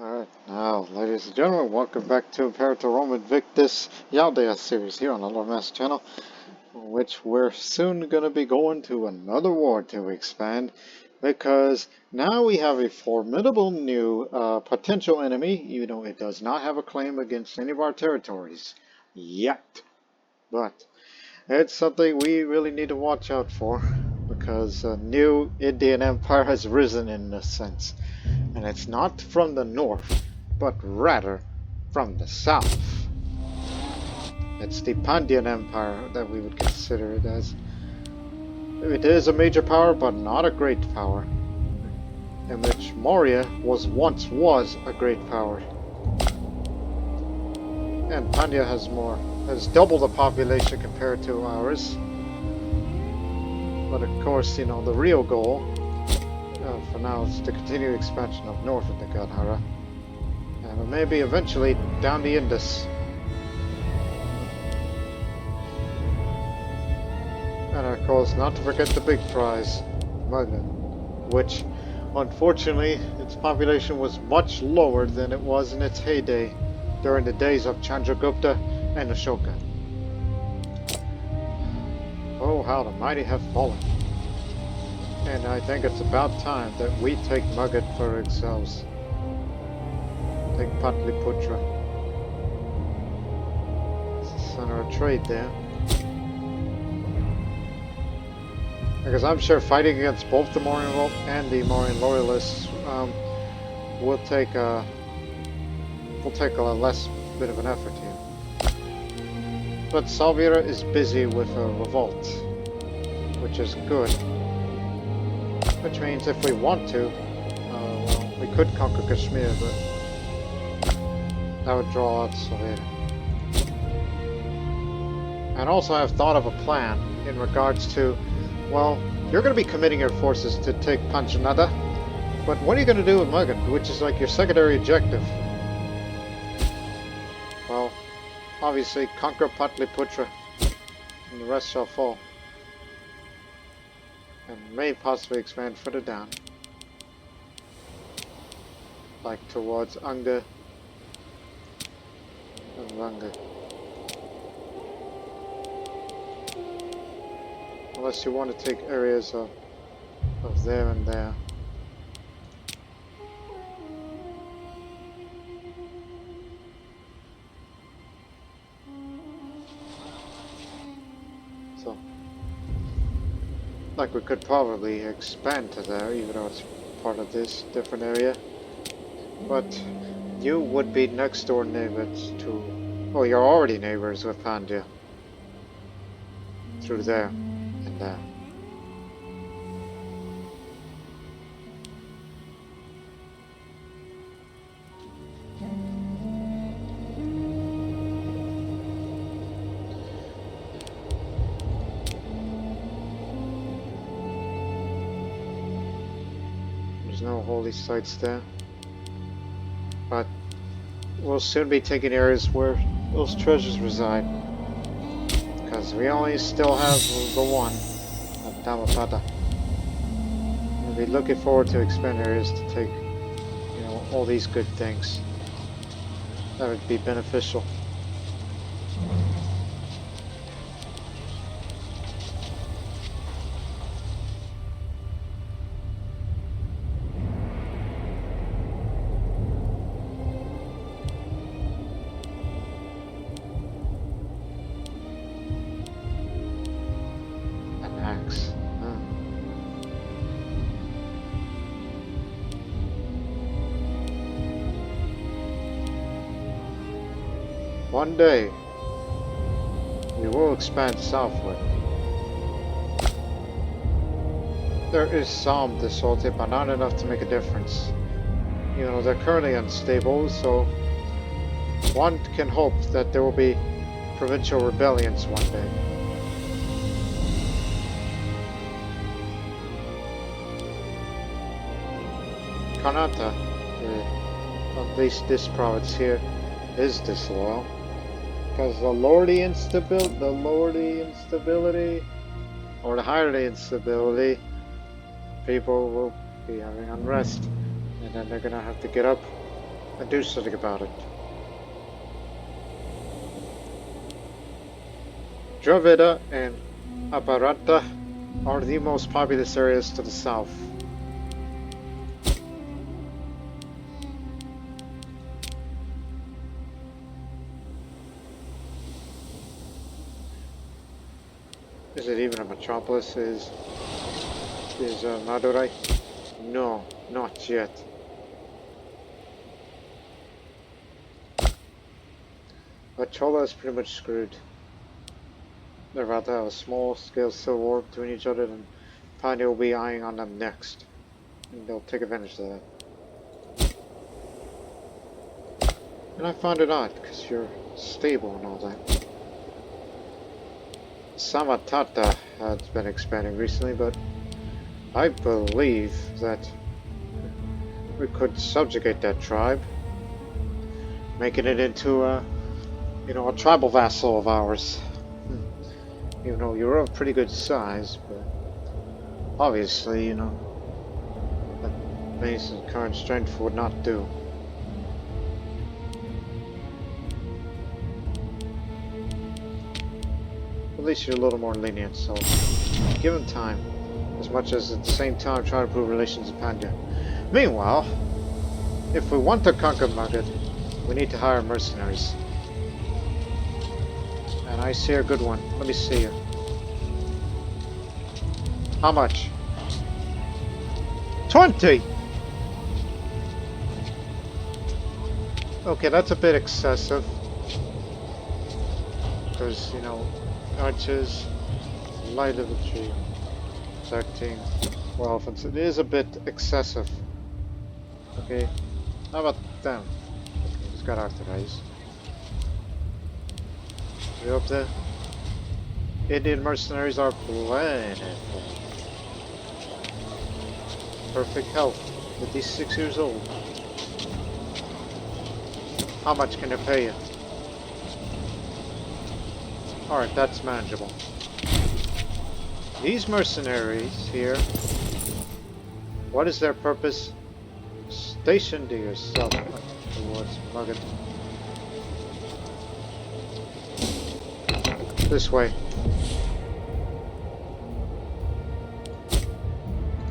Alright, now, ladies and gentlemen, welcome back to Imperator Invictus Yaudheya series here on the Lord Master channel, which we're soon going to be going to another war to expand, because now we have a formidable new potential enemy, even though it does not have a claim against any of our territories yet. But it's something we really need to watch out for, because a new Indian Empire has risen in a sense. And it's not from the north, but rather from the south. It's the Pandyan Empire that we would consider it as. It is a major power, but not a great power. In which Mauryan once was a great power. And Pandya has double the population compared to ours. But of course, you know, the real goal for now is the continued expansion of north of the Gadhara, and maybe eventually down the Indus. And of course, not to forget the big prize, Magadha, which unfortunately its population was much lower than it was in its heyday during the days of Chandragupta and Ashoka. Oh, how the mighty have fallen. And I think it's about time that we take Magadha for ourselves. Take Pataliputra. It's the center of trade there. Because I'm sure fighting against both the Mauryan and the Mauryan loyalists will take a less bit of an effort here. But Salvira is busy with a revolt, which is good. Which means if we want to, well, we could conquer Kashmir, but that would draw out Salvira. And also I've thought of a plan in regards to, well, you're going to be committing your forces to take Panchanada, but what are you going to do with Magadha, which is like your secondary objective? Well, obviously conquer Pataliputra, and the rest shall fall. And may possibly expand further down, like towards Anga and Ranga. Unless you want to take areas of there and there. So, like we could probably expand to there, even though it's part of this different area. But you would be next door neighbors to, oh, you're already neighbors with Pandya. Through there and there. No holy sites there, but we'll soon be taking areas where those treasures reside, because we only still have the one of Dhammapada. We'll be looking forward to expand areas to take, you know, all these good things. That would be beneficial. One day, we will expand southward. There is some dissolted, but not enough to make a difference. You know, they're currently unstable, so one can hope that there will be provincial rebellions one day. Karnataka, at least this province here, is disloyal. Because the lower the instability, or the higher the instability, people will be having unrest. And then they're gonna have to get up and do something about it. Yaudheya and Imperator are the most populous areas to the south. Is it even a metropolis? Is Madurai? No, not yet. But Chola is pretty much screwed. They're about to have a small-scale civil war between each other, and Pandya will be eyeing on them next. And they'll take advantage of that. And I find it odd, because you're stable and all that. Samatata has been expanding recently, but I believe that we could subjugate that tribe, making it into a tribal vassal of ours. Even though you're of pretty good size, but obviously, that Mason's current strength would not do. At least you're a little more lenient, so give him time. As much as at the same time try to improve relations with Pandya. Meanwhile, if we want to conquer Magadha, we need to hire mercenaries. And I see a good one. Let me see you. How much? 20! Okay, that's a bit excessive. Because, archers, light infantry, 13, well, offensive. It is a bit excessive. Okay, how about them? Okay, he's got artilleries. We hope the Indian mercenaries are plentiful. Perfect health. 56 years old. How much can it pay you? Alright, that's manageable. These mercenaries here, what is their purpose? Station to yourself towards Magadha. This way.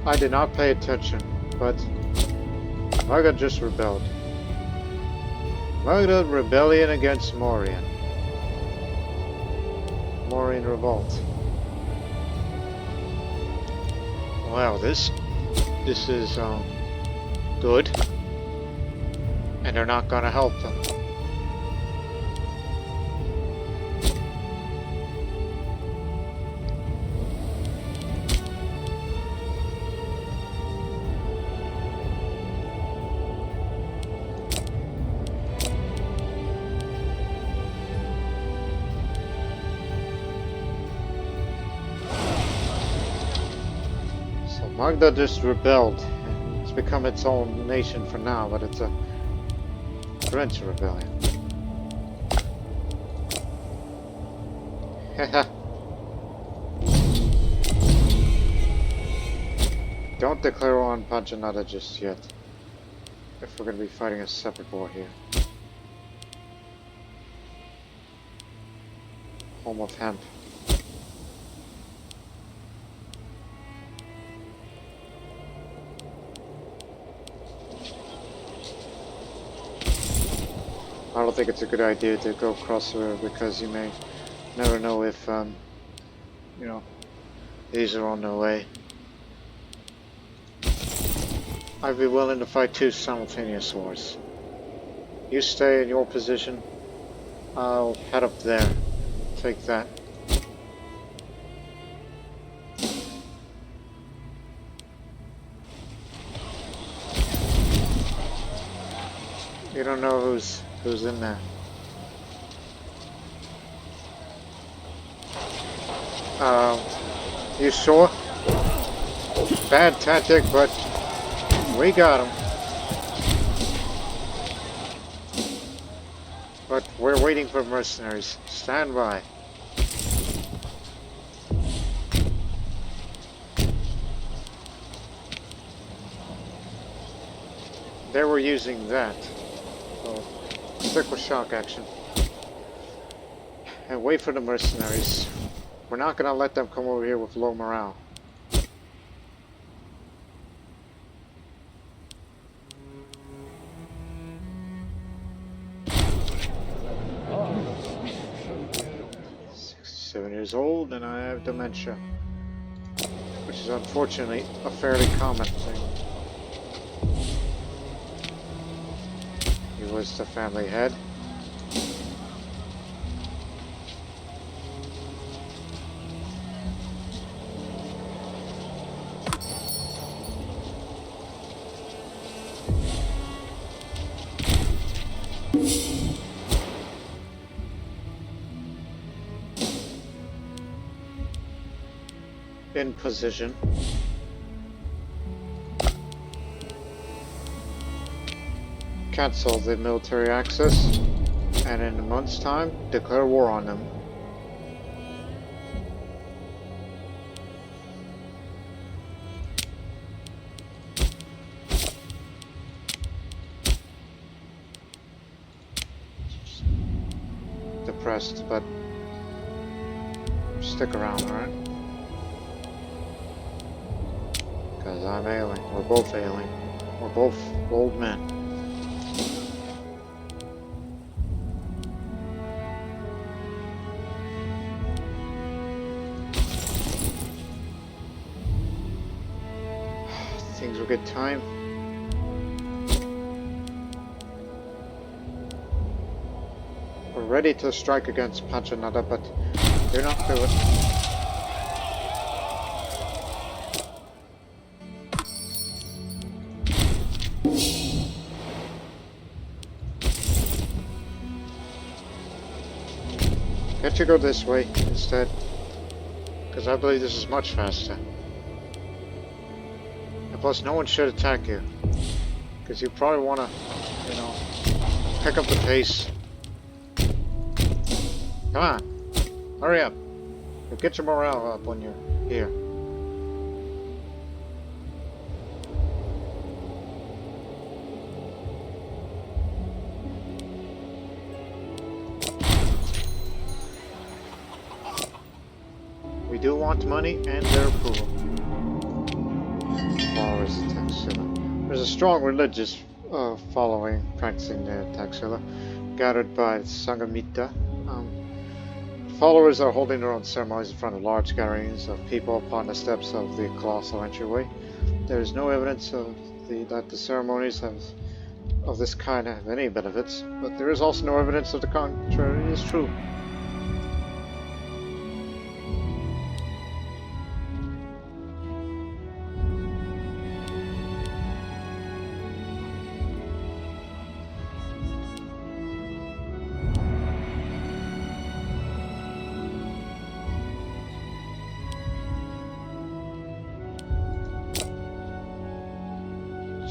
I did not pay attention, but Magadha just rebelled. Magadha rebellion against Mauryan. Mauryan revolt. Wow, this is good, and they're not gonna help them. Magadha just rebelled. It's become its own nation for now, but it's a French rebellion. Don't declare war on Panchanada just yet. If we're going to be fighting a separate war here. Home of hemp. I don't think it's a good idea to go across the river because you may never know if, these are on their way. I'd be willing to fight two simultaneous wars. You stay in your position, I'll head up there. Take that. You don't know who's in there. You sure? Bad tactic, but we got him. But we're waiting for mercenaries. Stand by. They were using that. So stick with shock action. And wait for the mercenaries. We're not gonna let them come over here with low morale. Oh. 67 years old and I have dementia. Which is unfortunately a fairly common thing. He was the family head. In position. Cancel the military access, and in a month's time, declare war on them. Depressed, but stick around, alright? Because I'm ailing. We're both ailing. We're both old men. Things will get time. We're ready to strike against Panchanada, but they're not through it. Can't you go this way instead? Because I believe this is much faster. And plus, no one should attack you. Because you probably want to, you know, pick up the pace. Come on. Hurry up. You'll get your morale up when you're here. We do want money and their approval. Followers of Taxila. There's a strong religious following practicing the Taxila, gathered by Sangamita. Followers are holding their own ceremonies in front of large gatherings of people upon the steps of the colossal entryway. There is no evidence that the ceremonies of this kind have any benefits, but there is also no evidence of the contrary is true.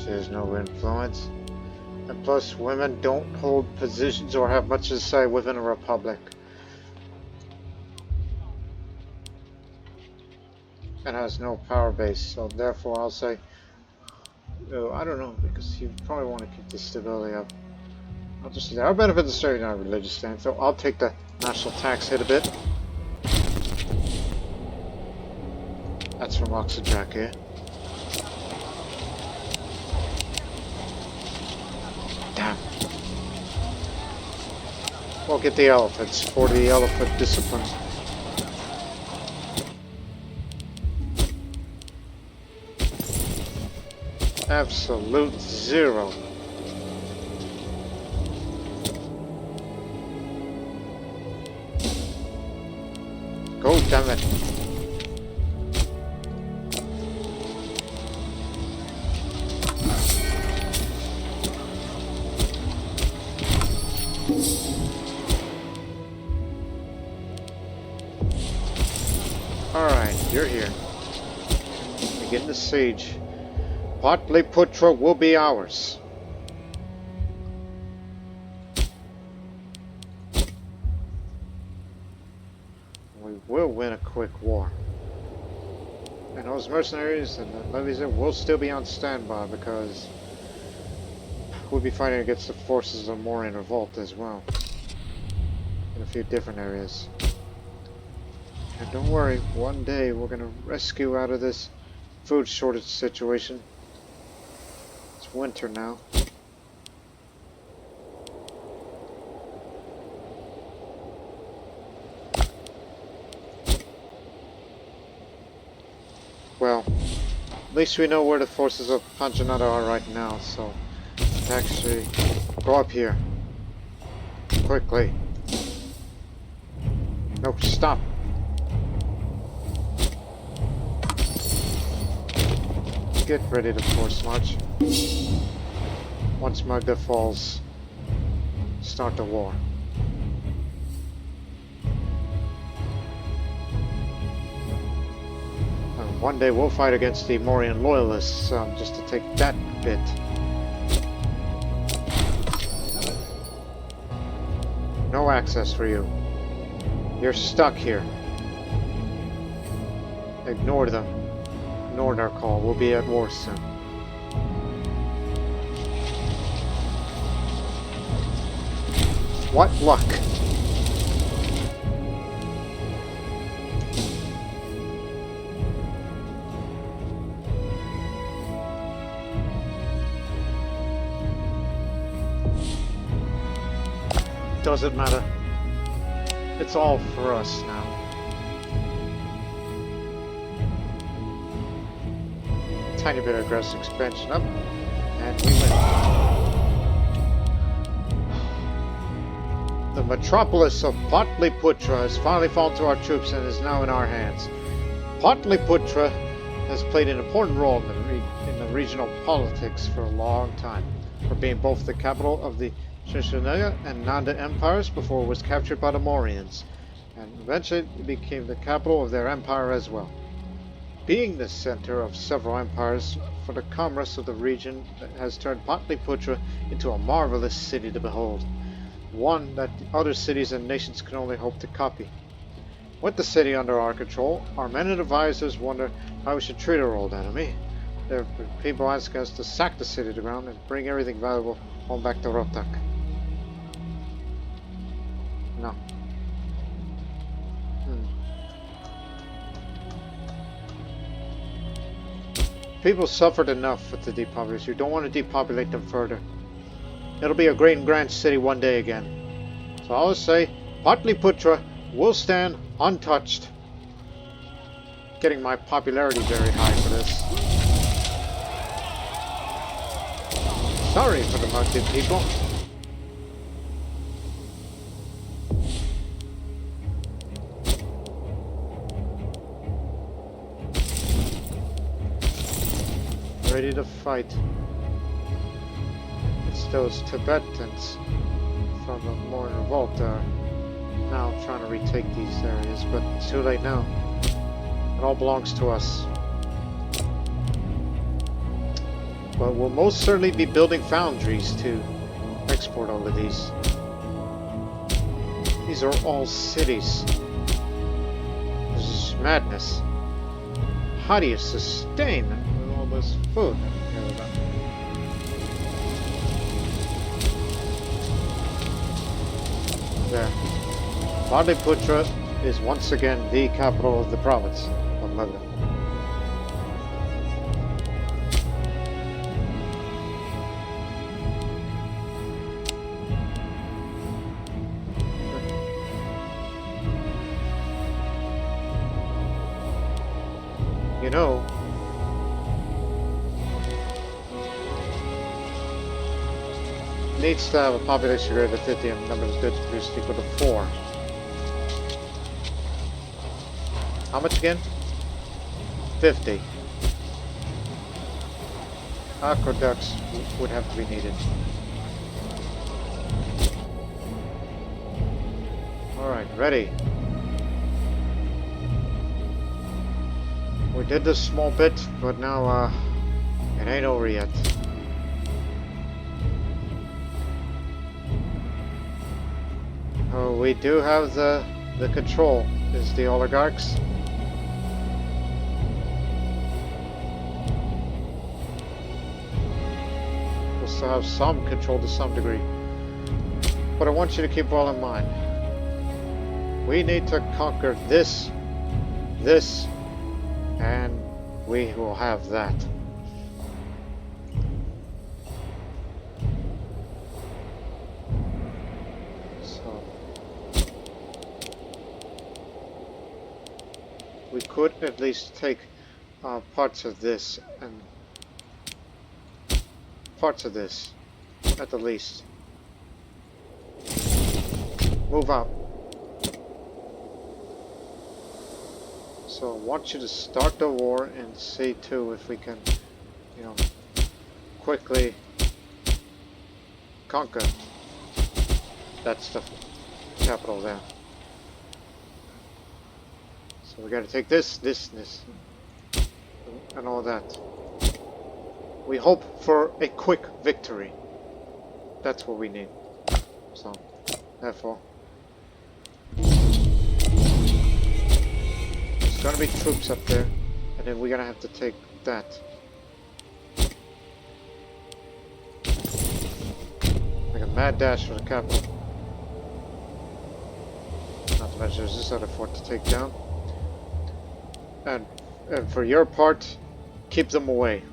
There's no influence. And plus, women don't hold positions or have much to say within a republic. And has no power base, so therefore I'll say, I don't know, because you probably want to keep the stability up. I'll just say, our benefit is starting our religious stand, so I'll take the national tax hit a bit. That's from Oxyjack here. Damn. Well, get the elephants for the elephant discipline. Absolute zero. Go, damn it. Alright, you're here. Begin the siege. Pataliputra will be ours. We will win a quick war. And those mercenaries and the levies will still be on standby because we'll be fighting against the forces of Mauryan revolt as well. In a few different areas. And don't worry, one day we're gonna rescue out of this food shortage situation. It's winter now. Well, at least we know where the forces of Panchanada are right now, so actually go up here. Quickly. No, stop. Get ready to force march. Once Magadha falls, start the war. And one day we'll fight against the Mauryan loyalists, just to take that bit. No access for you. You're stuck here. Ignore them. Ignore our call. We'll be at war soon. What luck! Doesn't matter. It's all for us now. Tiny bit of aggressive expansion up, and we win. The metropolis of Pataliputra has finally fallen to our troops and is now in our hands. Pataliputra has played an important role in the regional politics for a long time, for being both the capital of the Kshatriya and Nanda empires before it was captured by the Mauryans, and eventually it became the capital of their empire as well. Being the center of several empires for the commerce of the region has turned Pataliputra into a marvelous city to behold, one that other cities and nations can only hope to copy. With the city under our control, our men and advisors wonder how we should treat our old enemy. There have been people asking us to sack the city to the ground and bring everything valuable home back to Rotak. No. People suffered enough with the depopulation. You don't want to depopulate them further. It'll be a great and grand city one day again. So I'll say, Pataliputra will stand untouched. Getting my popularity very high for this. Sorry for the Magadha people. Ready to fight. It's those Tibetans from the Mauryan revolt are now trying to retake these areas, but it's too late now. It all belongs to us. But we'll most certainly be building foundries to export all of these. These are all cities. This is madness. How do you sustain all this food? There. Pataliputra is once again the capital of the province of Magadha. You know, needs to have a population greater than 50 and number of goods produced equal to 4. How much again? 50. Aqueducts would have to be needed. Alright, ready. We did this small bit, but now it ain't over yet. Oh, we do have the control. Is the oligarchs. We'll us to have some control to some degree. But I want you to keep well in mind. We need to conquer this, and we will have that. So we could at least take parts of this and parts of this, at the least. Move out. So I want you to start the war and see too if we can, you know, quickly conquer. That's the capital there. So we gotta take this, and all that. We hope for a quick victory. That's what we need. So, therefore, there's gonna be troops up there, and then we're gonna have to take that. Make a mad dash for the capital. Not to mention there's this other fort to take down. And for your part, keep them away.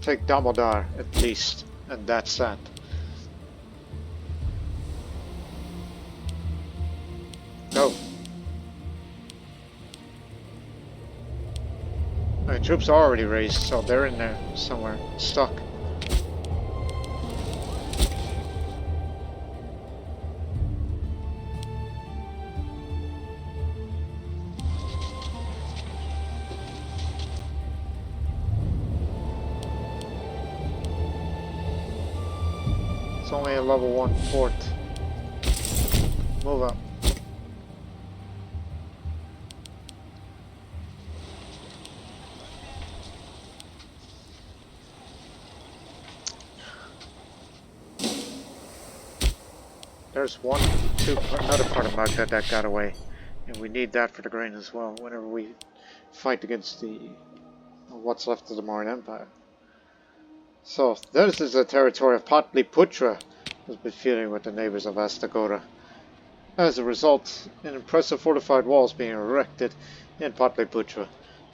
Take Damodar at least, and that's that. Go. My troops are already raised, so they're in there somewhere, stuck. It's only a level 1 fort. Move up. There's another part of Magadha that got away, and we need that for the grain as well whenever we fight against what's left of the Mauryan Empire. So, this is the territory of Pataliputra, who's been feuding with the neighbors of Astagora. As a result, an impressive fortified walls being erected in Pataliputra,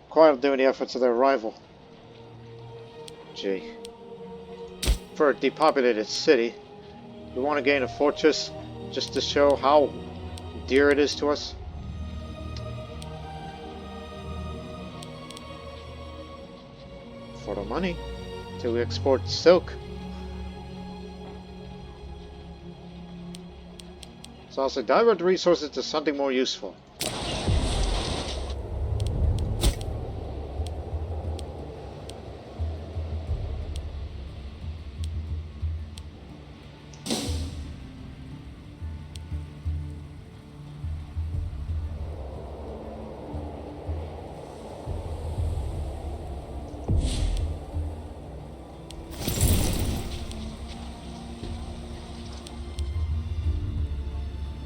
quite outdoing the efforts of their rival. Gee. For a depopulated city, we want to gain a fortress just to show how dear it is to us. For the money. To export silk. So I'll say divert the resources to something more useful.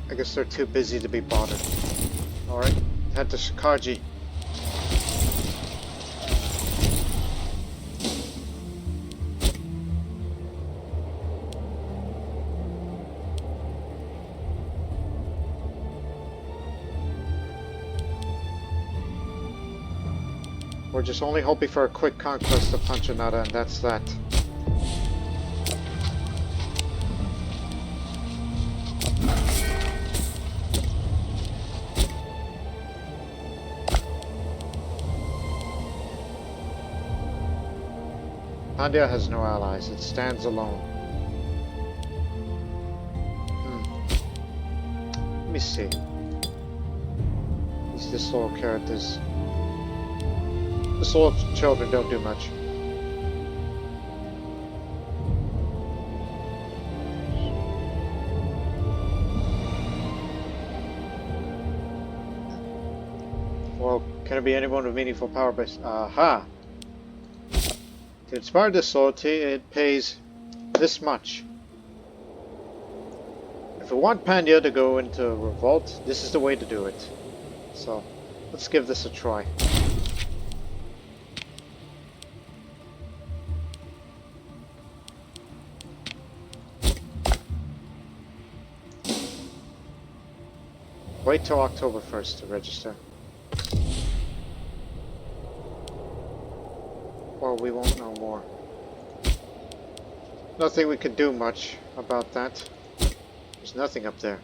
I guess they're too busy to be bothered. Alright, head to Shikaji. We're just only hoping for a quick conquest of Panchanada, and that's that. Pandya has no allies, it stands alone. Let me see. These disloyal characters. Disloyal children don't do much. Well, can it be anyone with meaningful power base? Aha! To inspire disloyalty, it pays this much. If we want Pandya to go into revolt, this is the way to do it. So, let's give this a try. Wait till October 1st to register. Or we won't know more. Nothing we can do much about that. There's nothing up there.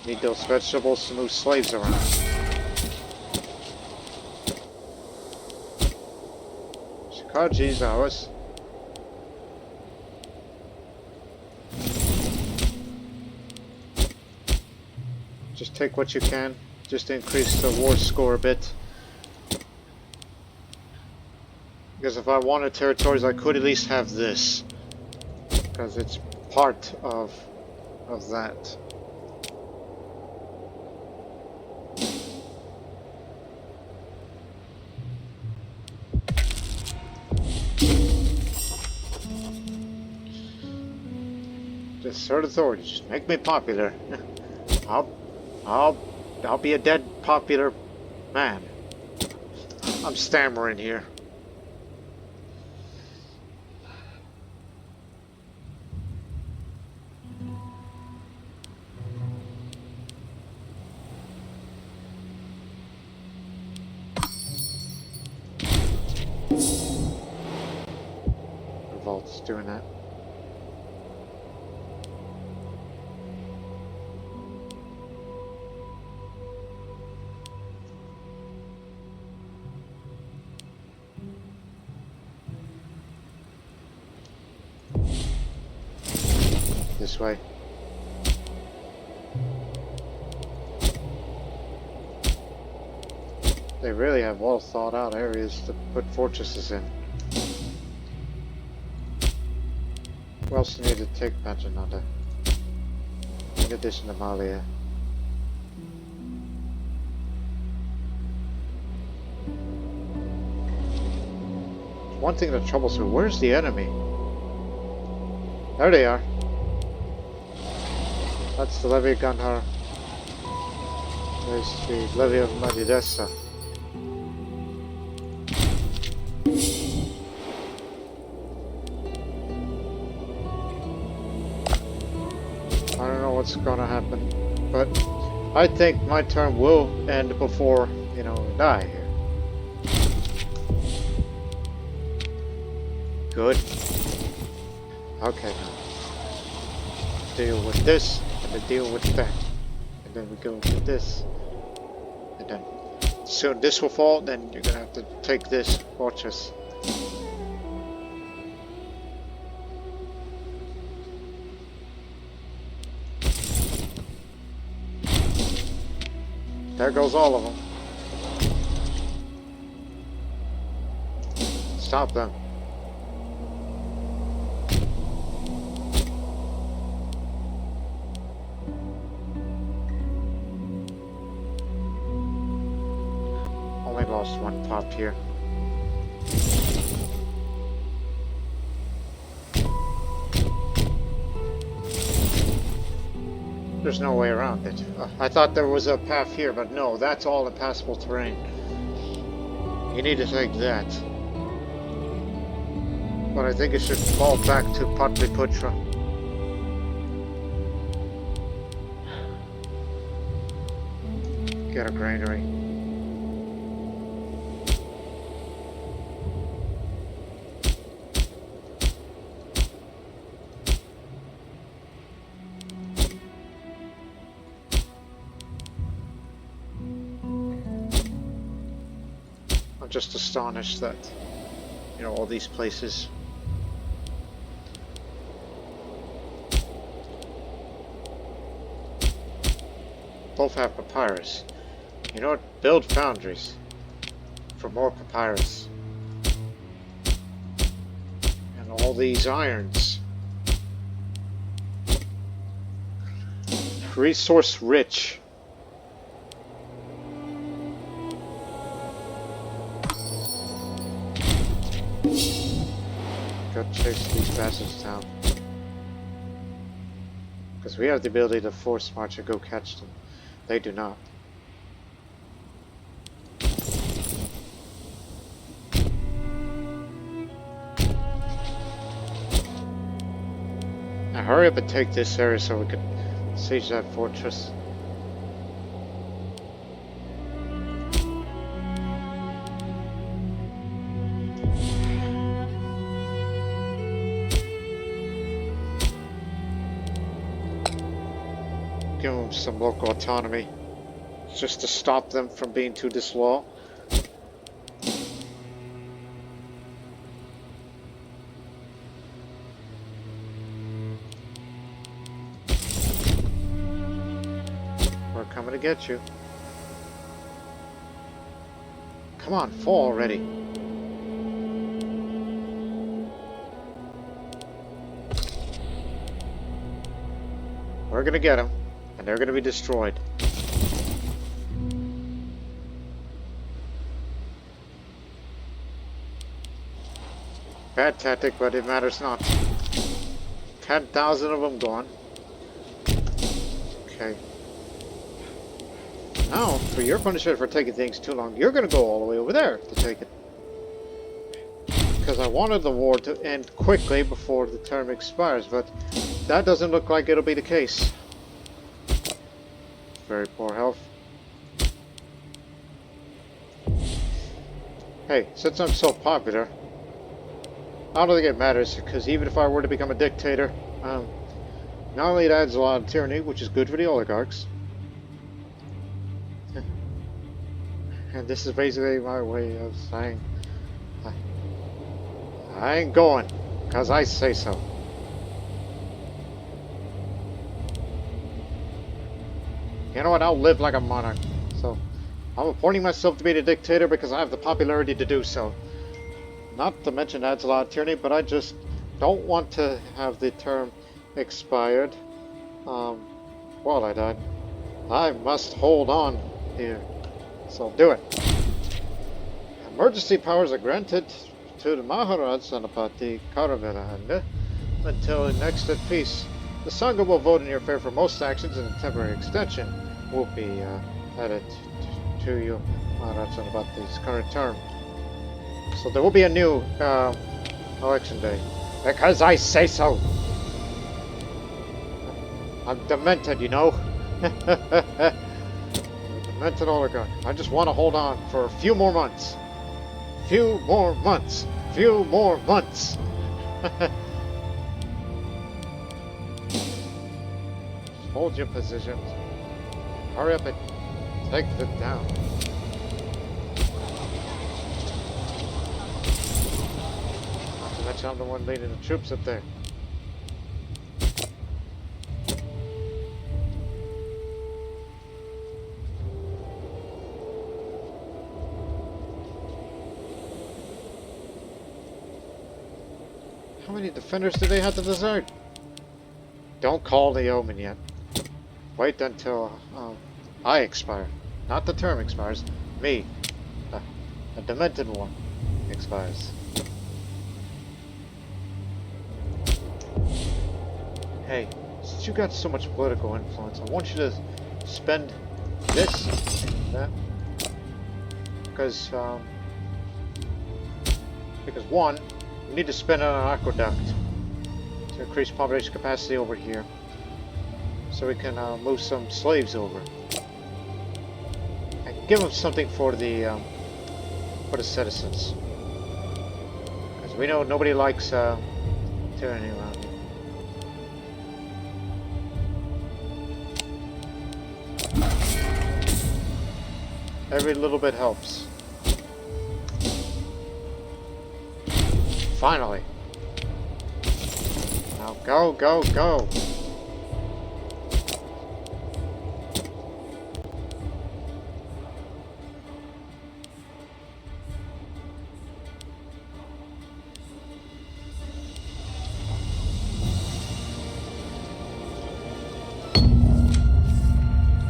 Need those vegetables to move slaves around. Shikaji's ours. Just take what you can, just to increase the war score a bit. Because if I wanted territories, I could at least have this. Because it's part of that. Assert authority. Just make me popular. I'll be a dead popular man. I'm stammering here. Revolt's doing that. This way. They really have well thought out areas to put fortresses in. Who else do you need to take Panchanada? In addition to Malia. One thing that troubles me, where's the enemy? There they are. That's the levy of Gandhar. There's the levy of Madidesa. I don't know what's gonna happen, but I think my term will end before, you know, I die here. Good. Okay. Deal with this. To deal with that, and then we go with this, and then soon this will fall. Then you're gonna have to take this fortress. There goes all of them. Stop them. Lost one pop here. There's no way around it. I thought there was a path here, but no, that's all impassable terrain. You need to take that. But I think it should fall back to Pataliputra. Get a granary. Just astonished that, you know, all these places both have papyrus. You know what? Build foundries for more papyrus. And all these irons. Resource rich. Chase these bastards down. Because we have the ability to force march and go catch them. They do not. Now hurry up and take this area so we can siege that fortress. Give them some local autonomy, just to stop them from being too disloyal. We're coming to get you. Come on, fall already. We're gonna get them. And they're going to be destroyed. Bad tactic, but it matters not. 10,000 of them gone. Okay. Now, for your punishment for taking things too long, you're going to go all the way over there to take it. Because I wanted the war to end quickly before the term expires, but that doesn't look like it'll be the case. Very poor health. Hey, since I'm so popular, I don't think it matters, because even if I were to become a dictator, not only it adds a lot of tyranny, which is good for the oligarchs, and this is basically my way of saying, I ain't going, because I say so. You know what, I'll live like a monarch. So, I'm appointing myself to be the dictator because I have the popularity to do so. Not to mention adds a lot of tyranny, but I just don't want to have the term expired while I died. I must hold on here. So do it. Emergency powers are granted to the Maharaj Sanapati Karavela until next at peace. The Sangha will vote in your favor for most actions, and a temporary extension will be added to you, Maharaj Sanapati's current term. So there will be a new election day. Because I say so! I'm demented, you know? A demented oligarch. I just want to hold on for a few more months. Few more months. Few more months. Hold your positions. Hurry up and take them down. Not to mention I'm the one leading the troops up there. How many defenders do they have to desert? Don't call the omen yet. Wait until I expire. Not the term expires. Me. A demented one expires. Hey, since you got so much political influence, I want you to spend this and that. Because one, we need to spend on an aqueduct to increase population capacity over here, so we can move some slaves over and give them something for the citizens. Because we know nobody likes tyranny around here. Every little bit helps. Finally. Now go, go, go.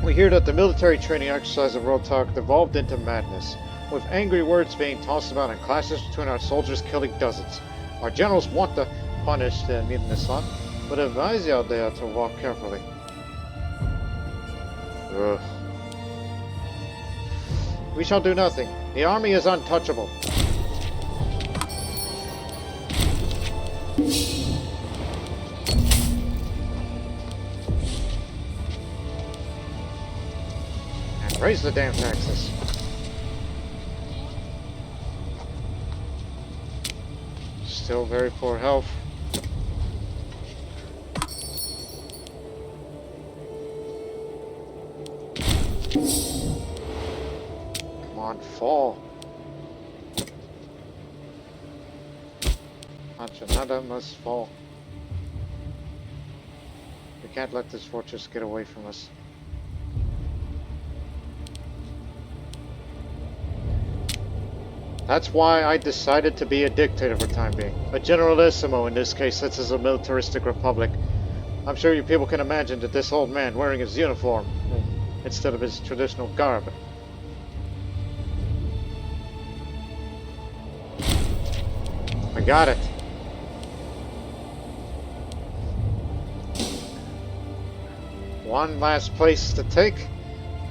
We hear that the military training exercise of Rotok devolved into madness, with angry words being tossed about and clashes between our soldiers killing dozens. Our generals want to punish the mutinous lot, but advise Yaudheya to walk carefully. Ugh. We shall do nothing. The army is untouchable. Raise the damn taxes. Still very poor health. Come on, fall. Panchanada must fall. We can't let this fortress get away from us. That's why I decided to be a dictator for the time being. A generalissimo in this case, this is a militaristic republic. I'm sure you people can imagine that this old man wearing his uniform instead of his traditional garb. I got it. One last place to take,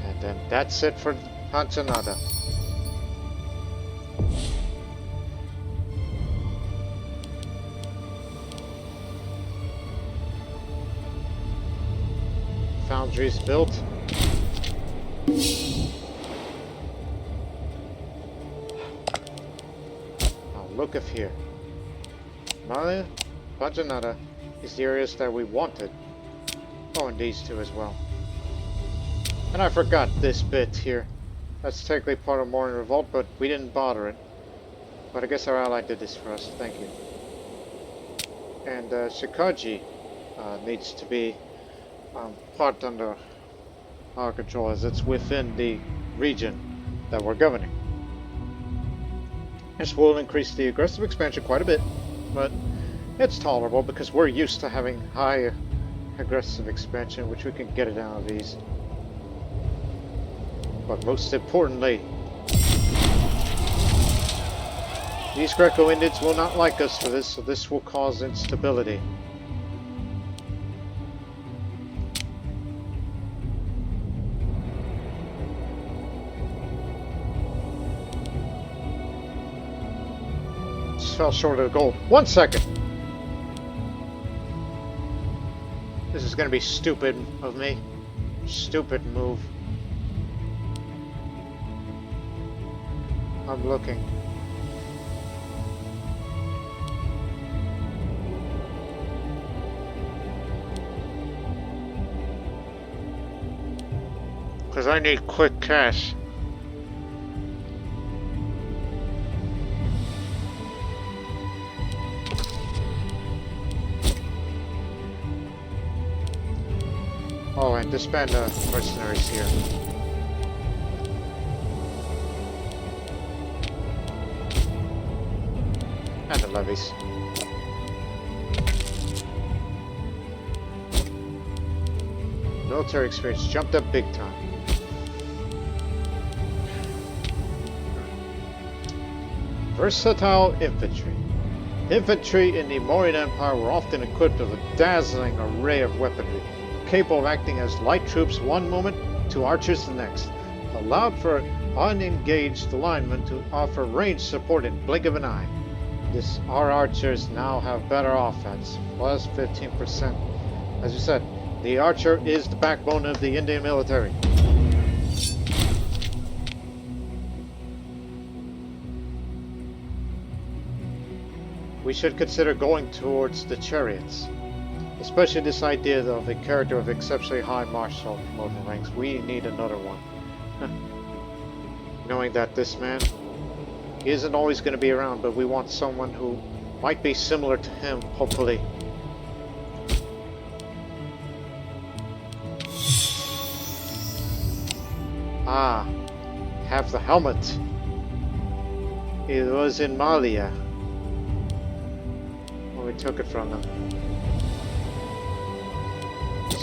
and then that's it for Panchanada. Foundries built. Now look up here. Mauryan, Panchanada is the areas that we wanted. Oh, and these two as well. And I forgot this bit here. That's technically part of Mauryan Revolt, but we didn't bother it. But I guess our ally did this for us. Thank you. And Shikaji needs to be part under our control, as it's within the region that we're governing. This will increase the aggressive expansion quite a bit, but it's tolerable because we're used to having high aggressive expansion, which we can get it out of these. But most importantly, these Greco-Indians will not like us for this, so this will cause instability. Just fell short of the gold. 1 second! This is gonna be stupid of me. Stupid move. I'm looking. Because I need quick cash. Oh, and disband mercenaries here. And the levies. Military experience jumped up big time. Versatile infantry. Infantry in the Mauryan Empire were often equipped with a dazzling array of weaponry, capable of acting as light troops one moment to archers the next, allowed for unengaged linemen to offer range support in blink of an eye. Our archers now have better offense, plus 15%. As you said, the archer is the backbone of the Indian military. We should consider going towards the chariots. Especially this idea of a character of exceptionally high martial promotion ranks. We need another one. Knowing that this man, he isn't always going to be around, but we want someone who might be similar to him, hopefully. Ah, have the helmet. It was in Malia when we took it from them.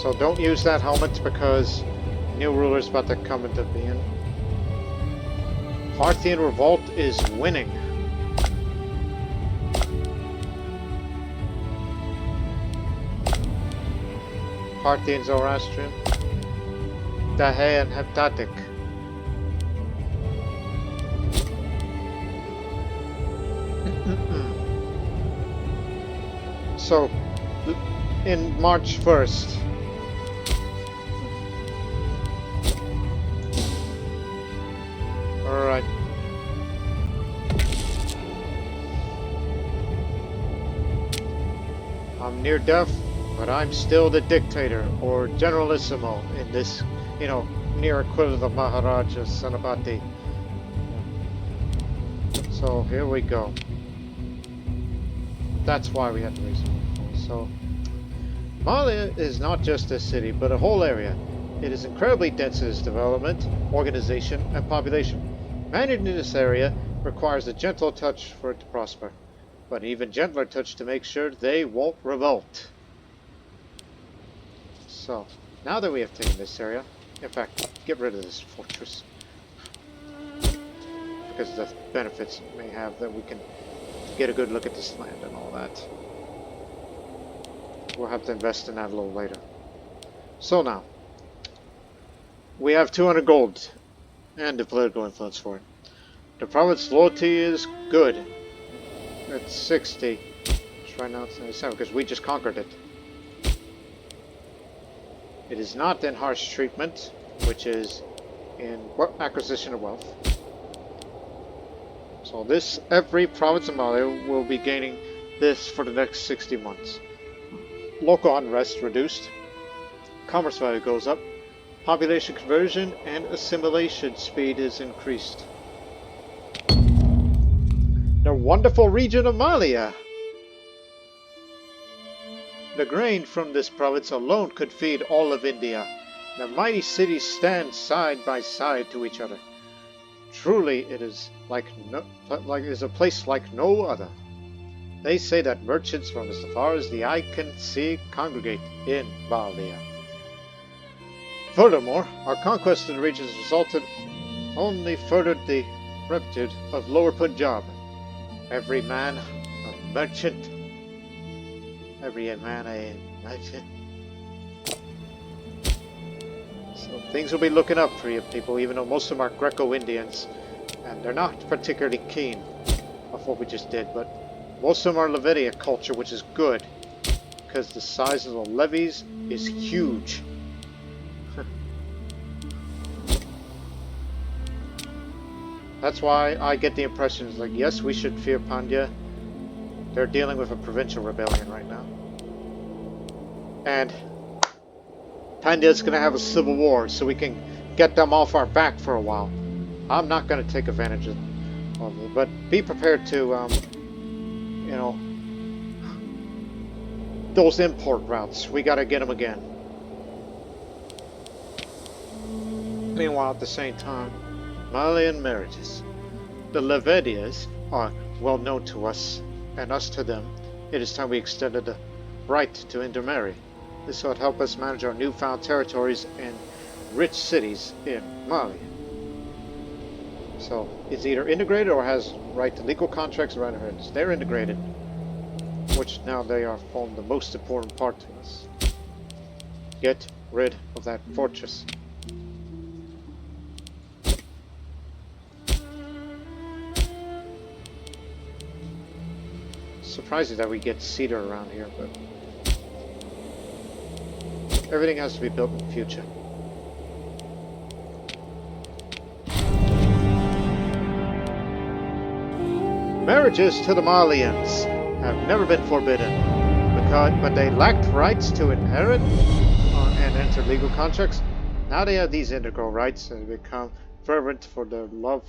So don't use that helmet because new ruler's about to come into being. Parthian revolt is winning. Parthian Zoroastrian. Yaudheya and Heptatic. So, in March 1st, I'm near death, but I'm still the dictator, or generalissimo, in this, near equivalent of Maharaja Sanapati. So here we go. That's why we had to raise it. So, Malia is not just a city, but a whole area. It is incredibly dense in its development, organization, and population. Managing this area requires a gentle touch for it to prosper, but an even gentler touch to make sure they won't revolt. So, now that we have taken this area, in fact, get rid of this fortress, because of the benefits it may have that we can get a good look at this land and all that. We'll have to invest in that a little later. So now, we have 200 gold and the political influence for it. The province loyalty is good. It's 60. Right now it's 97 because we just conquered it. It is not in harsh treatment, which is in acquisition of wealth. So this, every province of Mali will be gaining this for the next 60 months. Local unrest reduced. Commerce value goes up. Population conversion and assimilation speed is increased. The wonderful region of Malia. The grain from this province alone could feed all of India. The mighty cities stand side by side to each other. Truly, it is a place like no other. They say that merchants from as far as the eye can see congregate in Malia. Furthermore, our conquest of the region has only furthered the repute of Lower Punjab. Every man a merchant. Every man a merchant. So things will be looking up for you people, even though most of them are Greco-Indians, and they're not particularly keen of what we just did, but most of them are Yaudheya culture, which is good, because the size of the levies is huge. That's why I get the impression, it's like, yes, we should fear Pandya. They're dealing with a provincial rebellion right now. And Pandya's going to have a civil war, so we can get them off our back for a while. I'm not going to take advantage of it, but be prepared to, those import routes. We got to get them again. Meanwhile, at the same time, Malian marriages. The Yaudheyas are well known to us, and us to them. It is time we extended the right to intermarry. This would help us manage our newfound territories and rich cities in Mali. So, it's either integrated or has right to legal contracts or right of inheritance. They're integrated, which now they are form the most important part to us. Get rid of that fortress. Surprising that we get cedar around here, but everything has to be built in the future. Marriages to the Malians have never been forbidden, but they lacked rights to inherit and enter legal contracts. Now they have these integral rights and become fervent for their love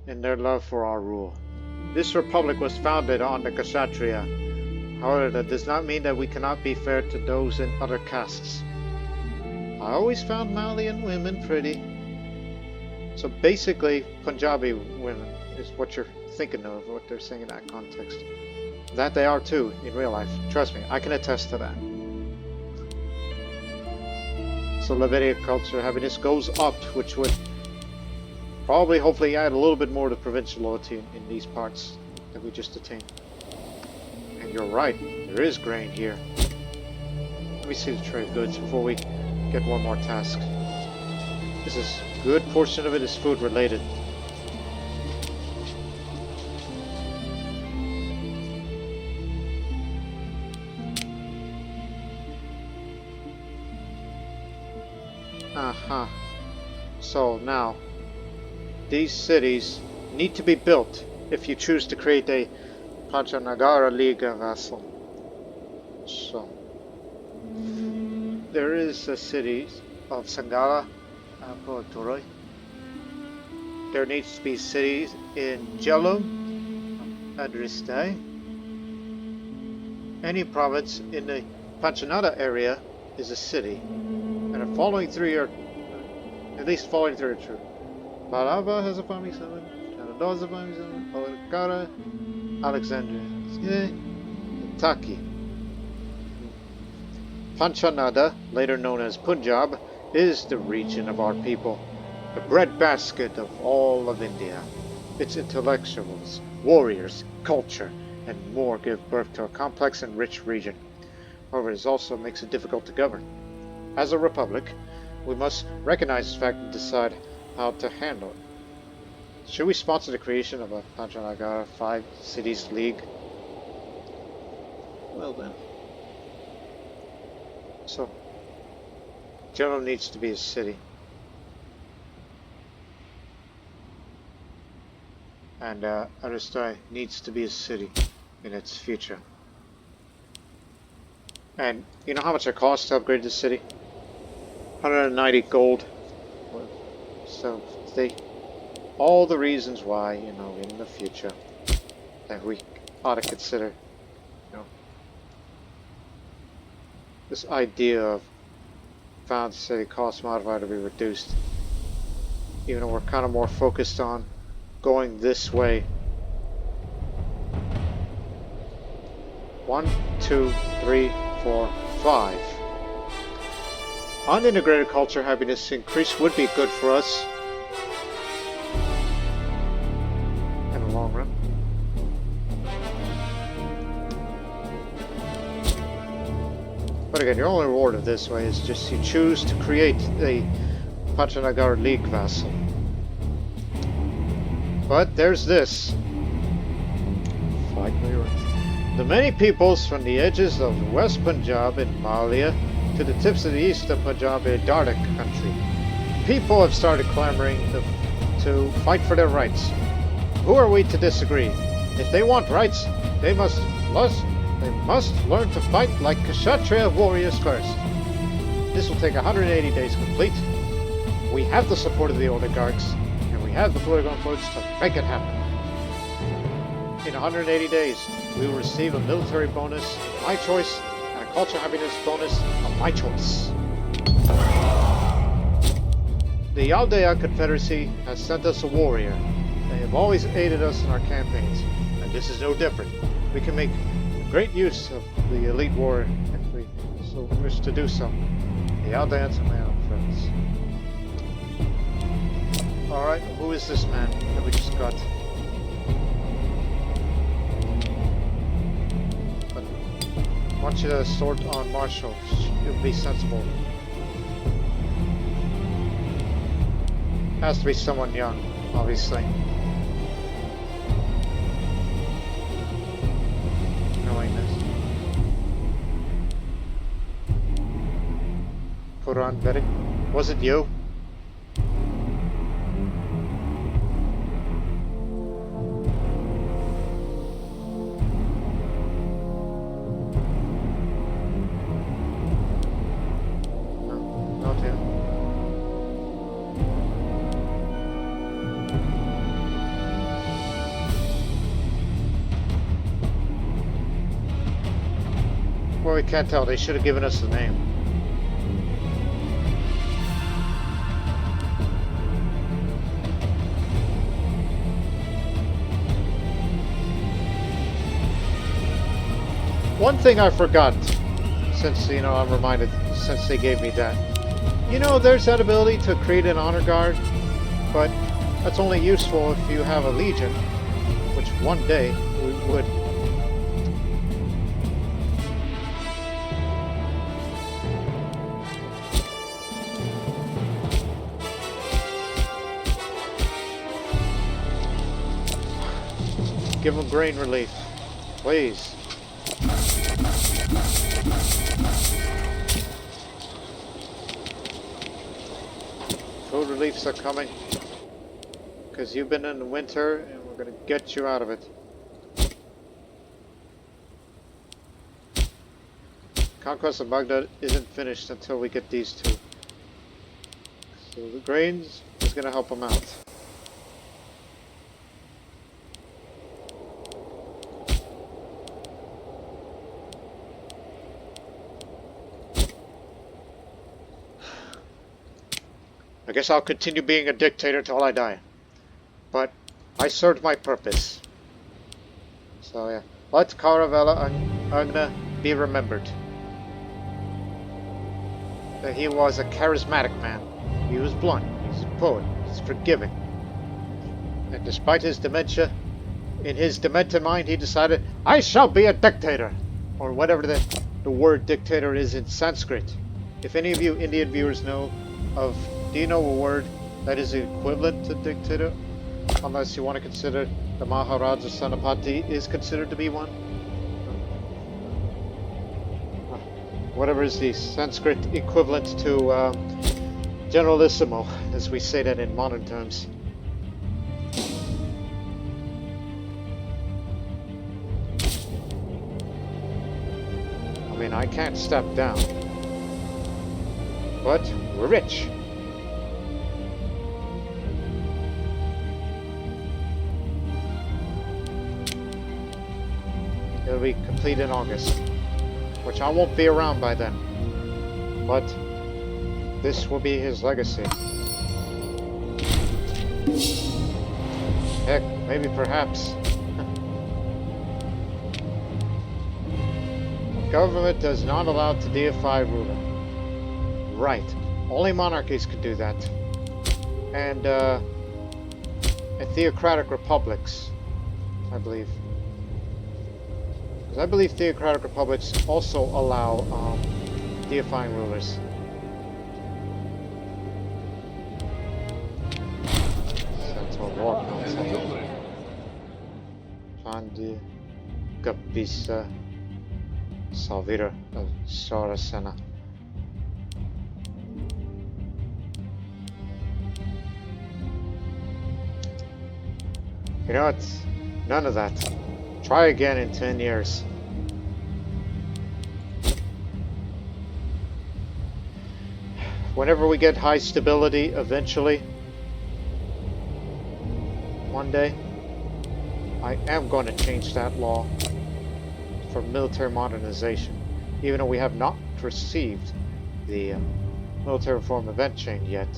in their love for our rule. This republic was founded on the Kshatriya. However, that does not mean that we cannot be fair to those in other castes. I always found Malian women pretty. So basically, Punjabi women is what you're thinking of, what they're saying in that context. That they are too, in real life. Trust me, I can attest to that. So Yaudheya culture happiness goes up, which would probably, hopefully, add a little bit more to provincial loyalty in these parts that we just attained. And you're right, there is grain here. Let me see the trade goods before we get one more task. This is a good portion of it is food related. So now, these cities need to be built if you choose to create a Panchanada League vassal. So, there is a city of Sangala and Poaturoi. There needs to be cities in Jhelum, Adristai. Any province in the Panchanada area is a city. And the following three are, at least following three are true. Balava has a farming settlement, Canada has a farming settlement, Palikara, Alexandria, Taki. Panchanada, later known as Punjab, is the region of our people, the breadbasket of all of India. Its intellectuals, warriors, culture, and more give birth to a complex and rich region. However, it also makes it difficult to govern. As a republic, we must recognize this fact and decide how to handle it. Should we sponsor the creation of a Panchanagara 5 Cities League? Well then. So, Jhelum needs to be a city. And Aristai needs to be a city in its future. And you know how much it costs to upgrade the city? 190 gold. So, all the reasons why, you know, in the future that we ought to consider, you know, this idea of found city cost modifier to be reduced. Even though we're kind of more focused on going this way. 1, 2, 3, 4, 5. Unintegrated culture happiness increase would be good for us in the long run. But again, your only reward of this way is just you choose to create a Panchanagara League vassal. But there's this. The many peoples from the edges of West Punjab in Malia to the tips of the east of Punjab in Dardak country. People have started clamoring to fight for their rights. Who are we to disagree? If they want rights, they must learn to fight like Kshatriya warriors first. This will take 180 days complete. We have the support of the oligarchs, and we have the political influence to make it happen. In 180 days, we will receive a military bonus of my choice and a culture happiness bonus of my choice. The Yaudheya Confederacy has sent us a warrior. They have always aided us in our campaigns, and this is no different. We can make great use of the elite warrior if we so wish to do so. The Yaudheyans are my own friends. Alright, who is this man that we just got? I want you to sort on Marshall. It would be sensible. Has to be someone young, obviously. Knowing this. Puran Vedic. Was it you? Well, we can't tell. They should have given us the name. One thing I forgot, since, you know, I'm reminded, since they gave me that. You know, there's that ability to create an honor guard, but that's only useful if you have a legion, which one day we would. Give them grain relief, please. Food reliefs are coming, because you've been in the winter and we're going to get you out of it. conquest of Magadha isn't finished until we get these two. So the grains is going to help them out. I guess I'll continue being a dictator till I die. But I served my purpose. So yeah, let Caravella Agna be remembered. That he was a charismatic man. He was blunt, he's a poet, he's forgiving. And despite his dementia, in his demented mind he decided, I shall be a dictator! Or whatever the word dictator is in Sanskrit. If any of you Indian viewers know of, do you know a word that is equivalent to dictator? Unless you want to consider the Maharaja Senapati is considered to be one. Whatever is the Sanskrit equivalent to generalissimo, as we say that in modern terms. I mean, I can't step down. But we're rich. It'll be complete in August, which I won't be around by then, but this will be his legacy. Heck, maybe perhaps. Government is not allowed to deify ruler. Right, only monarchies could do that, and theocratic republics, I believe. Because I believe theocratic republics also allow deifying rulers. Central War Council. Pandyan Empire Salvira of Sarasena. You know what? None of that. Try again in 10 years. Whenever we get high stability, eventually, one day, I am going to change that law for military modernization, even though we have not received the military reform event chain yet.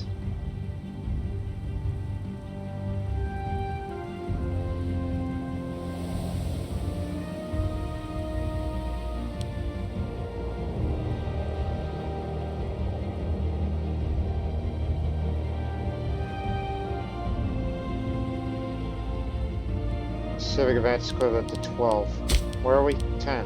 Civic advance equivalent to 12. Where are we? 10.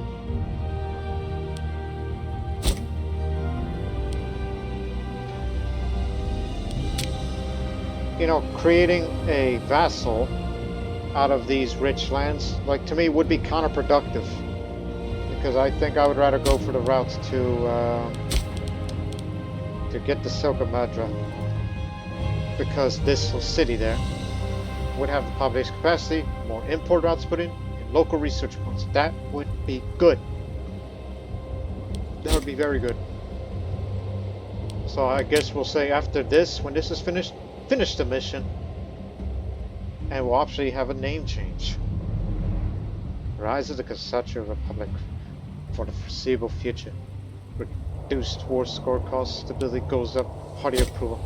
You know, creating a vassal out of these rich lands, like, to me would be counterproductive. Because I think I would rather go for the route to get the Silk of Madra. Because this city there would have the population capacity, more import routes put in, and local research points. That would be good. That would be very good. So I guess we'll say after this, when this is finished, finish the mission, and we'll actually have a name change. Rise of the Kshatrya Republic for the foreseeable future. Reduced war score cost, stability goes up, party approval.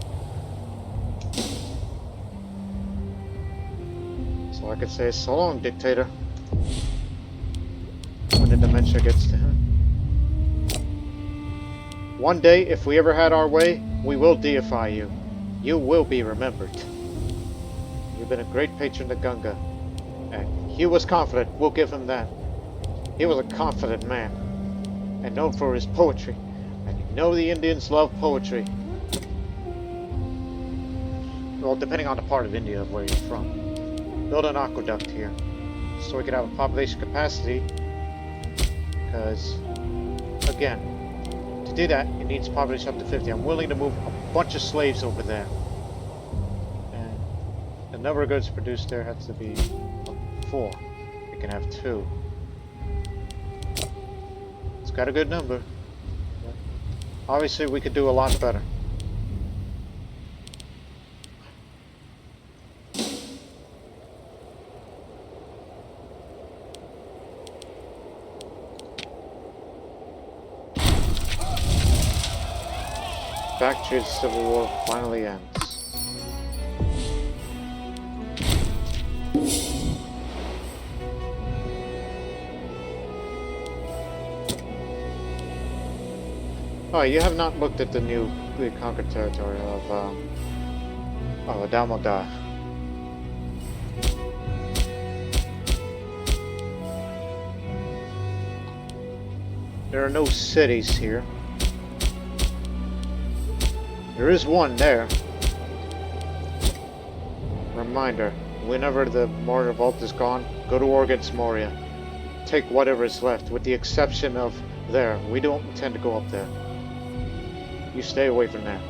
So I could say, so long, dictator. When the dementia gets to him. One day, if we ever had our way, we will deify you. You will be remembered. You've been a great patron to Ganga. And he was confident, we'll give him that. He was a confident man. And known for his poetry. And you know the Indians love poetry. Well, depending on the part of India where you're from. Build an aqueduct here, so we can have a population capacity, because, again, to do that, it needs population up to 50. I'm willing to move a bunch of slaves over there. And the number of goods produced there has to be 4. We can have 2. It's got a good number. Obviously, we could do a lot better. Bactria's civil war finally ends. Oh, you have not looked at the newly conquered territory of Damodar. There are no cities here. There is one there. Reminder, whenever the Mauryan revolt is gone, go to war against Mauryan. Take whatever is left, with the exception of there. We don't intend to go up there. You stay away from there.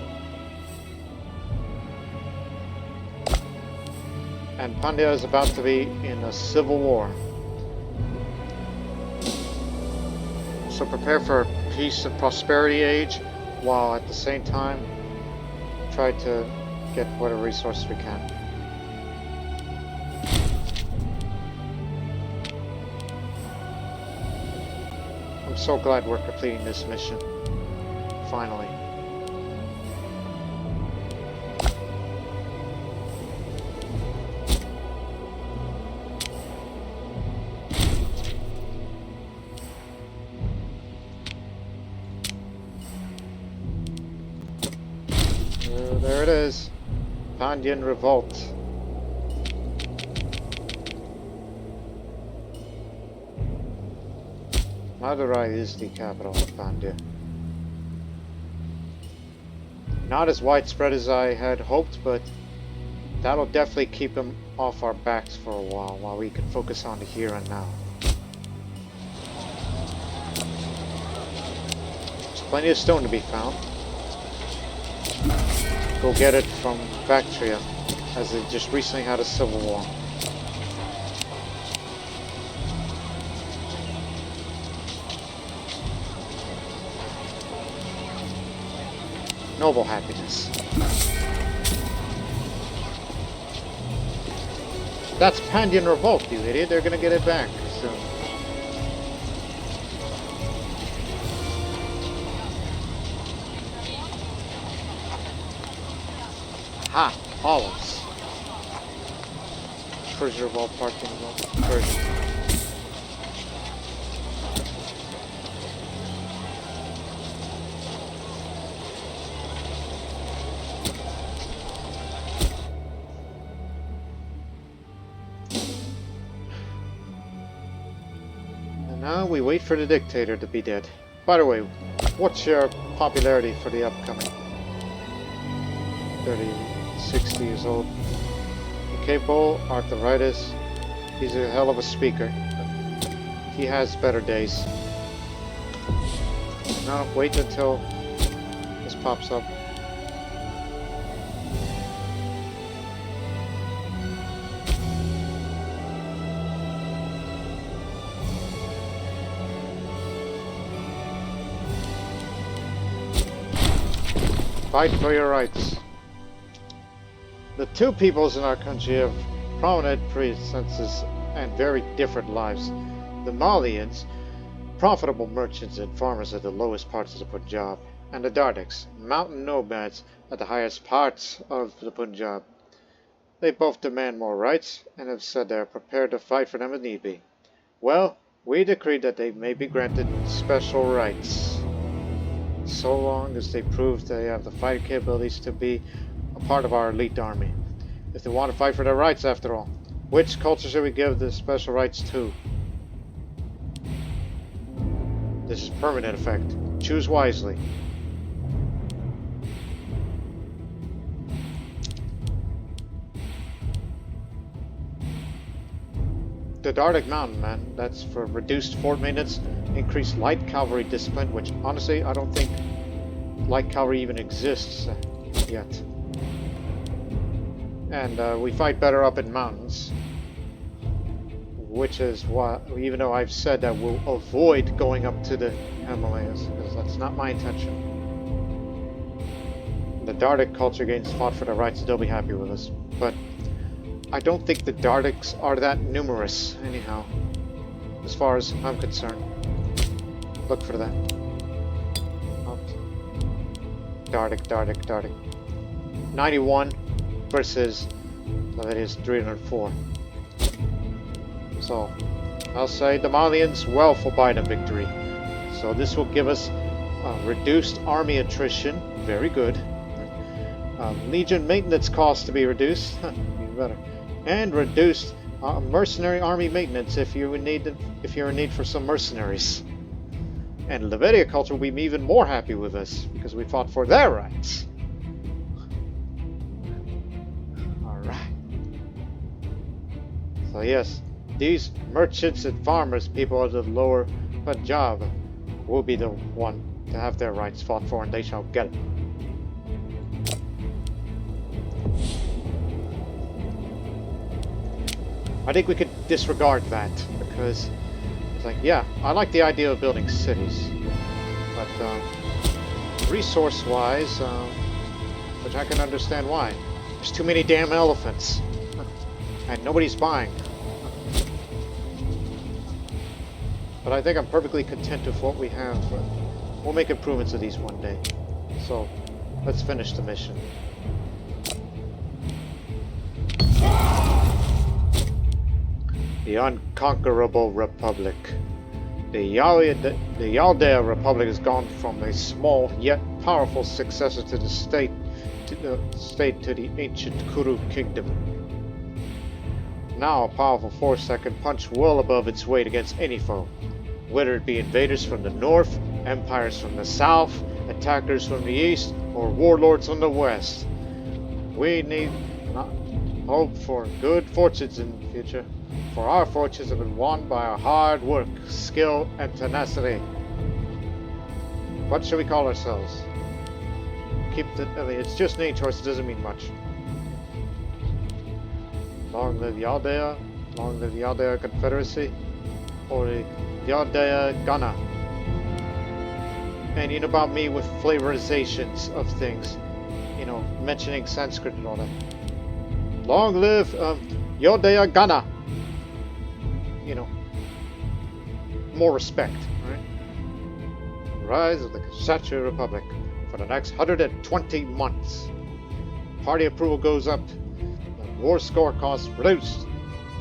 And Pandya is about to be in a civil war. So prepare for a peace and prosperity age, while at the same time try to get whatever resources we can. I'm so glad we're completing this mission. Finally. There it is. Pandyan Revolt. Madurai is the capital of Pandya. Not as widespread as I had hoped, but that'll definitely keep him off our backs for a while we can focus on the here and now. There's plenty of stone to be found. Go get it from Kshatriya, as they just recently had a civil war. Noble happiness. That's Pandyan Revolt, you idiot. They're gonna get it back soon. Ha! Olives. Persia Revolt, Parthian Revolt, Persia. And now we wait for the dictator to be dead. By the way, what's your popularity for the upcoming 60 years old? Incapable, arthritis. He's a hell of a speaker. He has better days. Now wait until this pops up. Fight for your rights. The two peoples in our country have prominent presences and very different lives. The Malians, profitable merchants and farmers at the lowest parts of the Punjab, and the Dardics, mountain nomads at the highest parts of the Punjab. They both demand more rights and have said they are prepared to fight for them if need be. Well, we decree that they may be granted special rights, so long as they prove they have the fighting capabilities to be a part of our elite army. If they want to fight for their rights, after all, which culture should we give the special rights to? This is permanent effect. Choose wisely. The Dardic Mountain, man. That's for reduced fort maintenance, increased light cavalry discipline, which honestly I don't think light cavalry even exists yet. And we fight better up in mountains, which is why, even though I've said that we'll avoid going up to the Himalayas, because that's not my intention. The Dardic culture gains fought for their rights, they'll be happy with us. But I don't think the Dardics are that numerous, anyhow, as far as I'm concerned. Look for that. Oops. Dardic. 91 versus, that is 304. So, I'll say the Malians well forbade a victory. So this will give us reduced army attrition, very good. Legion maintenance costs to be reduced, even better. And reduced mercenary army maintenance if you're in need for some mercenaries. And Yaudheya culture will be even more happy with us because we fought for their rights. Alright. So yes, these merchants and farmers, people of the lower Punjab, will be the one to have their rights fought for, and they shall get it. I think we could disregard that, because it's like, yeah, I like the idea of building cities, but resource-wise, which I can understand why. There's too many damn elephants, and nobody's buying. But I think I'm perfectly content with what we have. We'll make improvements to these one day. So, let's finish the mission. The Unconquerable Republic. The Yaudheya Republic has gone from a small yet powerful successor to the state to the ancient Kuru kingdom. Now a powerful force that can punch well above its weight against any foe, whether it be invaders from the north, empires from the south, attackers from the east, or warlords from the west. We need not hope for good fortunes in the future, for our fortunes have been won by our hard work, skill, and tenacity. What should we call ourselves? It's just name choice, it doesn't mean much. Long live Yaudheya, long live Yaudheya Confederacy, or the Yaudheya Ghana. And you know about me with flavorizations of things, you know, mentioning Sanskrit and all that. Long live Yaudheya Ghana. You know, more respect, right? Rise of the Kshatrya Republic for the next 120 months. Party approval goes up, the war score costs reduced,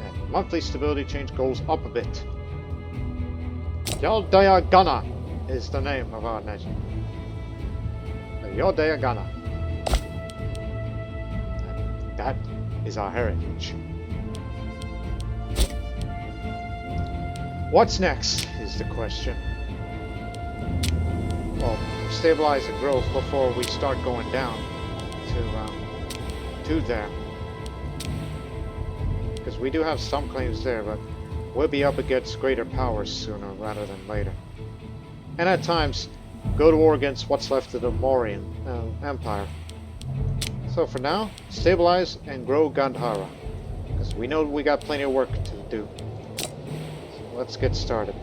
and monthly stability change goes up a bit. Yaudheya Ghana is the name of our nation. The Yaudheya Ghana. And that is our heritage. What's next is the question. Well, stabilize the growth before we start going down to there. Because we do have some claims there, but we'll be up against greater powers sooner rather than later. And at times, go to war against what's left of the Mauryan Empire. So for now, stabilize and grow Gandhara. Because we know we got plenty of work to do. Let's get started.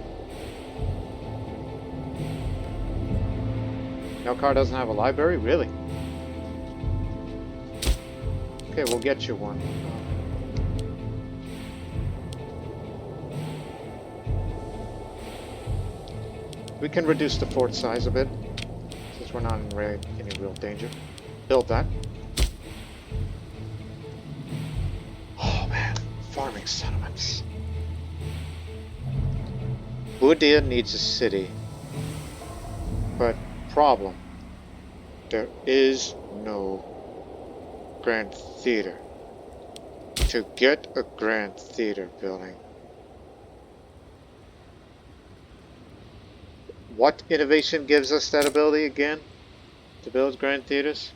Melkar doesn't have a library? Really? Okay, we'll get you one. We can reduce the fort size a bit, since we're not in any real danger. Build that. Oh man, farming settlements. Yaudheya needs a city, but problem, there is no Grand Theater. To get a Grand Theater building, what innovation gives us that ability again to build Grand Theaters?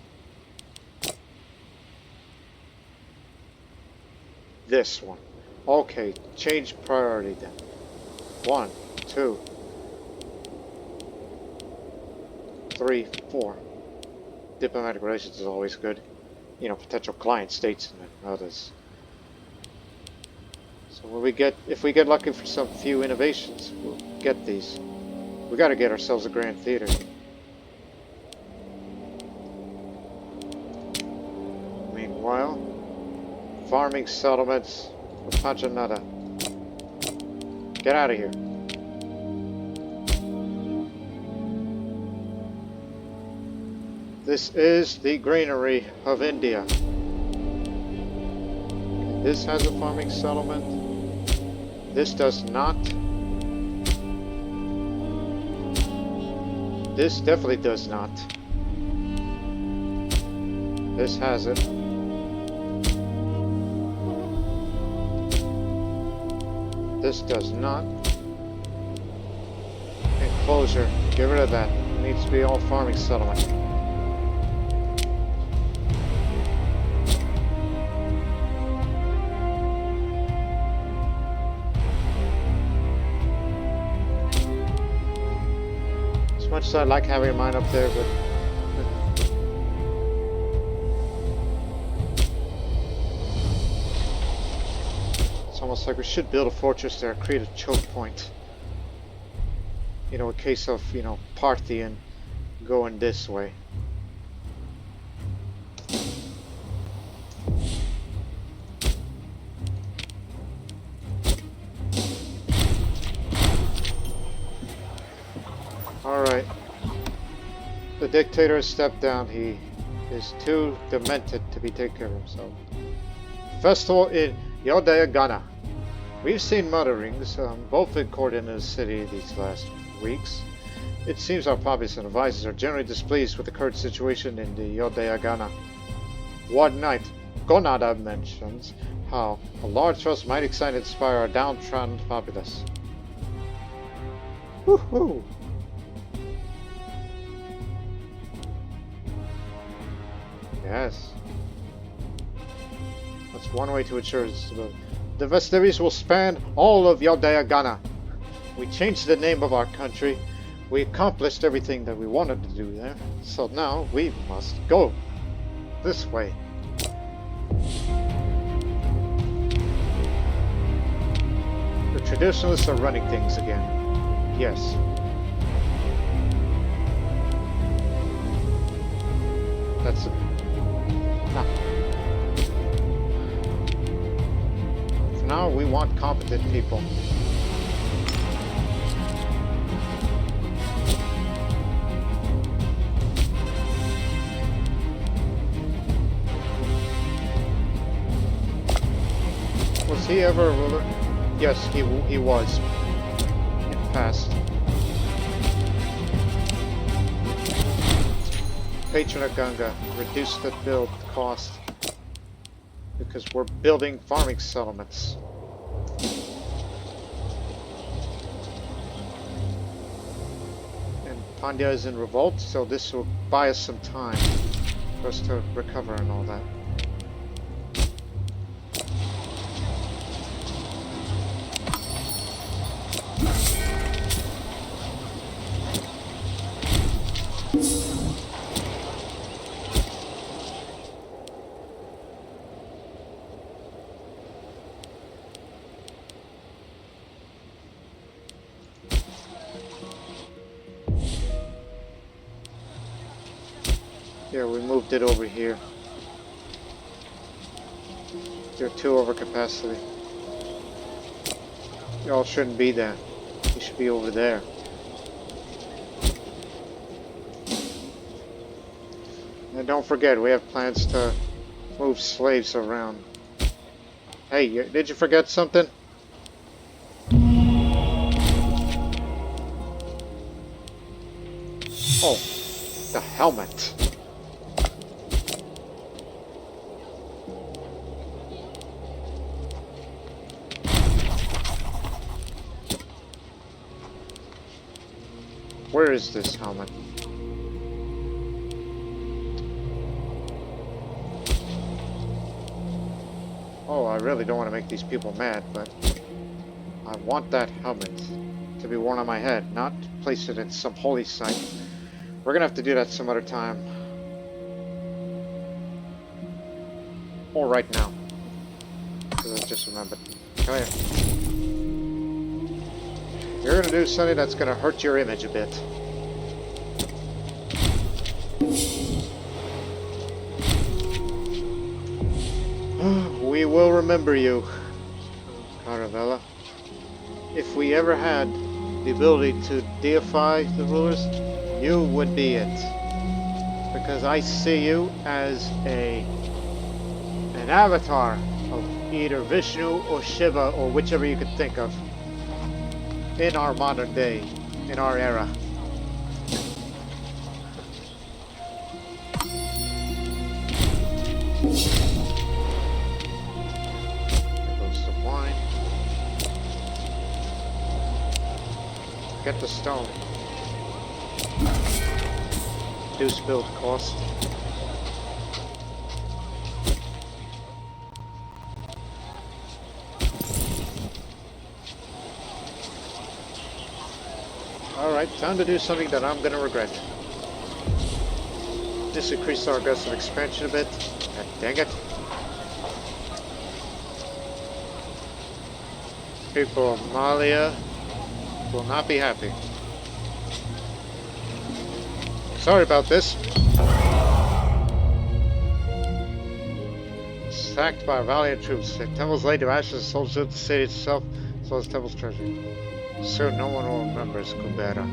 This one. Okay, change priority then. 1, 2, 3, 4. Diplomatic relations is always good. You know, potential client states and others. So when if we get lucky for some few innovations, we'll get these. We gotta get ourselves a Grand Theater. Meanwhile, farming settlements of Panchanada. Get out of here. This is the granary of India. This has a farming settlement. This does not. This definitely does not. This has it. This does not. Enclosure. Get rid of that. It needs to be all farming settlement. As much as I like having mine up there, but almost like we should build a fortress there, create a choke point. You know, in case of, you know, Parthian going this way. Alright. The dictator has stepped down. He is too demented to be taking care of himself. Festival in Yaudheya, Ghana. We've seen mutterings, both in court and in the city these last weeks. It seems our populace and advisors are generally displeased with the current situation in the Yaudheya, Ghana. One night, Gonada mentions how a large trust might excite and inspire our downtrodden populace. Woohoo! Yes. That's one way to ensure stability. The festivities will span all of Yaudheya, Ghana. We changed the name of our country. We accomplished everything that we wanted to do there. So now we must go this way. The traditionalists are running things again. Yes. That's it. Now we want competent people. Was he ever a ruler? Yes, he was. In the past. Patron of Ganga. Reduce the build cost. Because we're building farming settlements. And Pandya is in revolt, so this will buy us some time for us to recover and all that. Yeah, we moved it over here. They're too over capacity. Y'all shouldn't be there. You should be over there. And don't forget, we have plans to move slaves around. Hey, did you forget something? Oh, the helmet. Where is this helmet? Oh, I really don't want to make these people mad, but I want that helmet to be worn on my head, not place it in some holy site. We're gonna have to do that some other time. Or right now. Because I just remembered. Come here. You're gonna do something that's gonna hurt your image a bit. will remember you, Caravella. If we ever had the ability to deify the rulers, you would be it. Because I see you as an avatar of either Vishnu or Shiva or whichever you could think of in our modern day, in our era. There goes some wine. Get the stone. Do spilled cost. Alright, time to do something that I'm gonna regret. This increased our aggressive expansion a bit. God dang it. People of Malia will not be happy. Sorry about this. Sacked by valiant troops. The temple's laid to ashes and sold to the city itself, as well as the temple's treasury. Soon no one will remember his Kubera.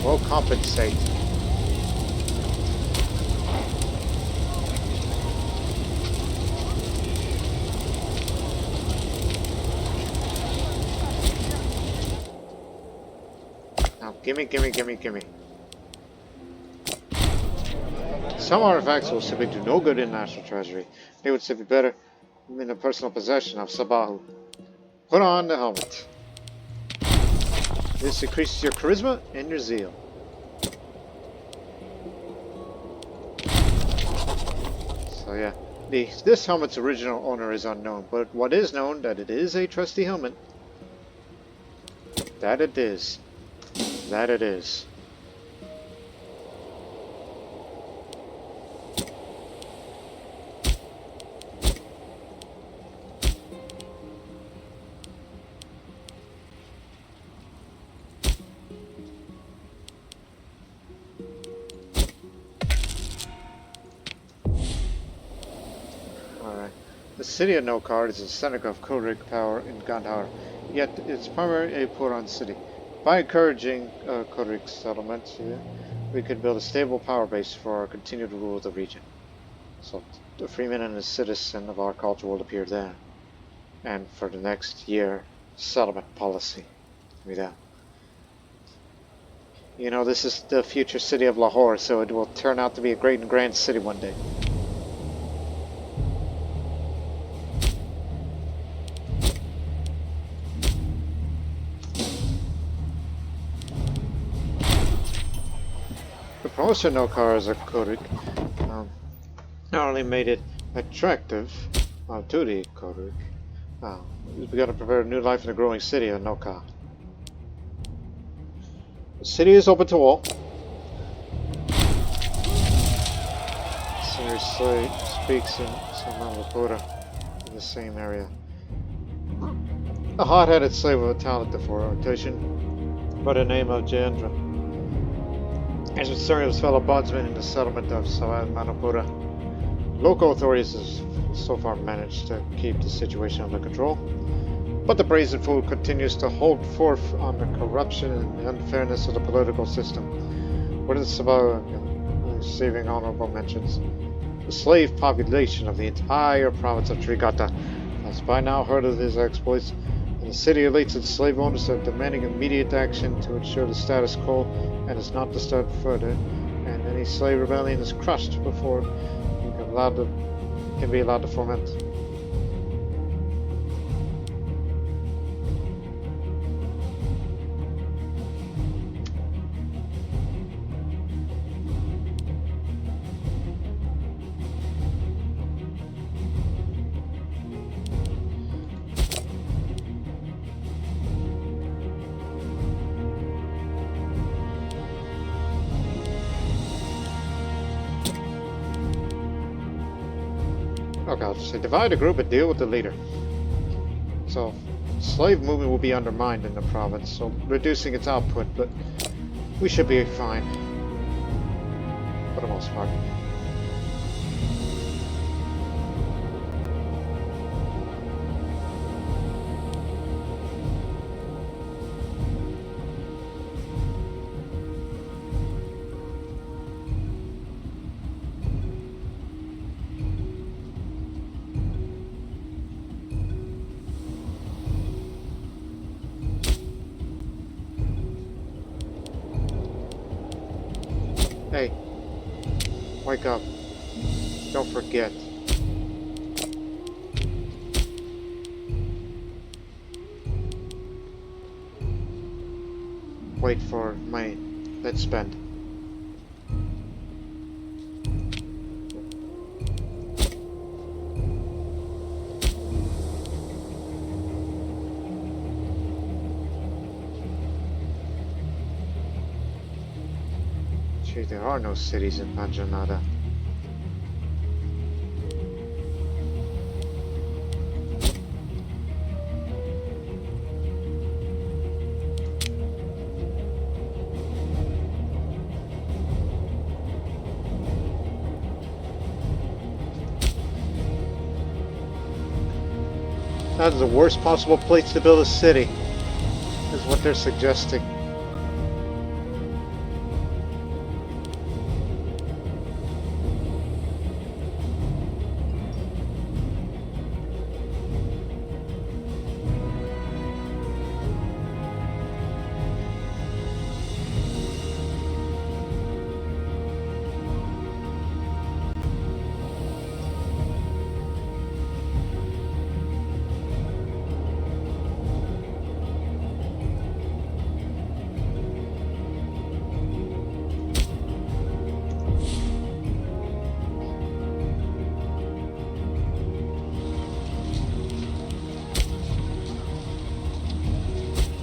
We'll compensate. Now, gimme. Some artifacts will simply do no good in national treasury. They would simply be better in the personal possession of Sabahu. Put on the helmet. This increases your charisma and your zeal. So yeah, this helmet's original owner is unknown, but what is known that it is a trusty helmet. That it is. The city of Nokar is the center of Korik power in Gandhar, yet its primary a Puran city. By encouraging Korik settlement, we could build a stable power base for our continued rule of the region. So the freeman and the citizen of our culture will appear there. And for the next year, settlement policy. Without. You know, this is the future city of Lahore, so it will turn out to be a great and grand city one day. Promotion of Nokar as a Korik not only made it attractive to the Korik, we began to prepare a new life in the growing city of Nokar. The city is open to all. Senior slave speaks in Pataliputra in the same area. A hot-headed slave of a talented deforestation by the name of Jayendra. As with some of his fellow bondsmen in the settlement of Manapura, local authorities have so far managed to keep the situation under control, but the brazen fool continues to hold forth on the corruption and the unfairness of the political system. What is about receiving honorable mentions? The slave population of the entire province of Trigata has by now heard of his exploits, and the city elites and slave owners are demanding immediate action to ensure the status quo and is not disturbed further, and any slave rebellion is crushed before it can be allowed to ferment. Okay, I'll just say divide the group and deal with the leader. So, slave movement will be undermined in the province, so reducing its output, but We should be fine. For the most part. Hey, wake up. Don't forget. Wait for money. Let's spend. Gee, there are no cities in Panchanada. That's the worst possible place to build a city, is what they're suggesting.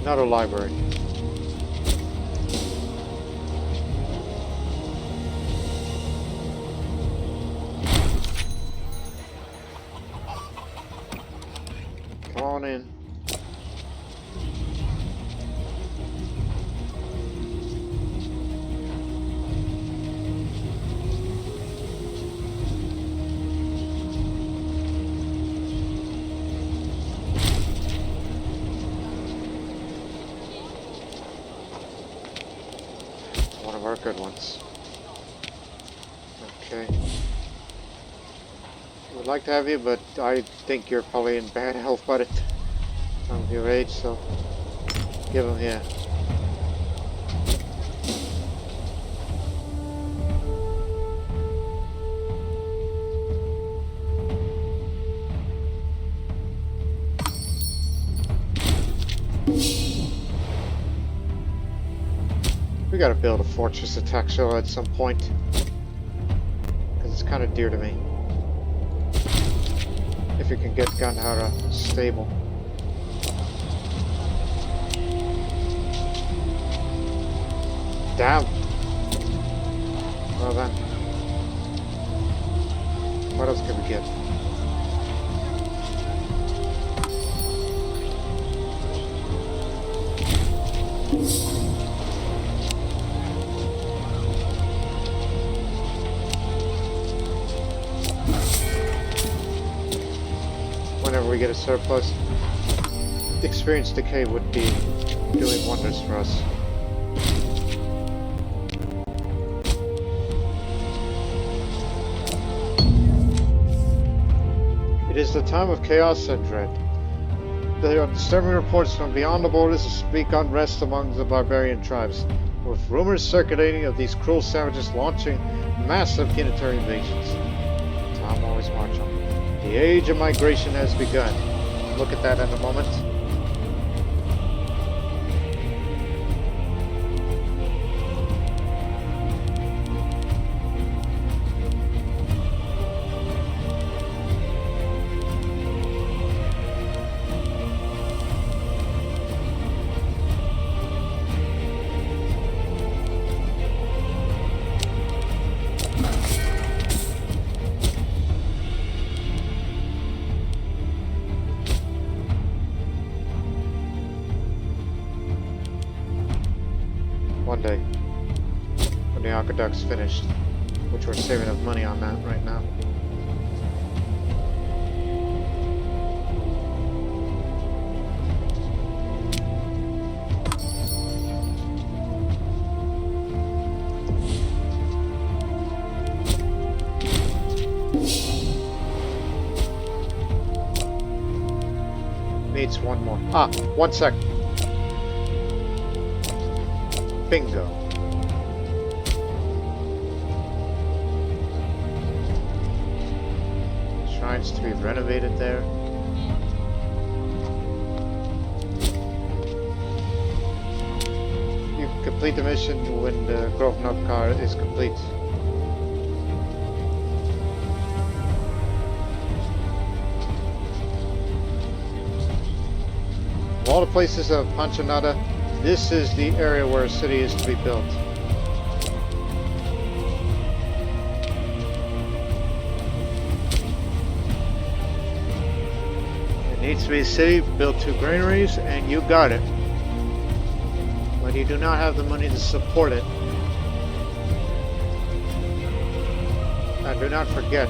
Not a library. Come on in. One of our good ones. Okay. Would like to have you, but I think you're probably in bad health by the time of your age, so give him here. We gotta build a fortress attack show at some point, because it's kind of dear to me. If you can get Gandhara stable. Damn! Well then. What else can we get? Whenever we get a surplus, experience decay would be doing wonders for us. It is the time of chaos and dread. There are disturbing reports from beyond the borders to speak unrest among the barbarian tribes, with rumors circulating of these cruel savages launching massive unitary invasions. Time always march on. The age of migration has begun. Look at that in a moment. One day. when the aqueduct's finished, which we're saving up money on that right now. Needs one more. Ah, 1 sec. Bingo. Shrines to be renovated there. You complete the mission when the Grove Nukar is complete. Of all the places of Panchanada, this is the area where a city is to be built. It needs to be a city, build 2 granaries, and you got it. But you do not have the money to support it. And do not forget,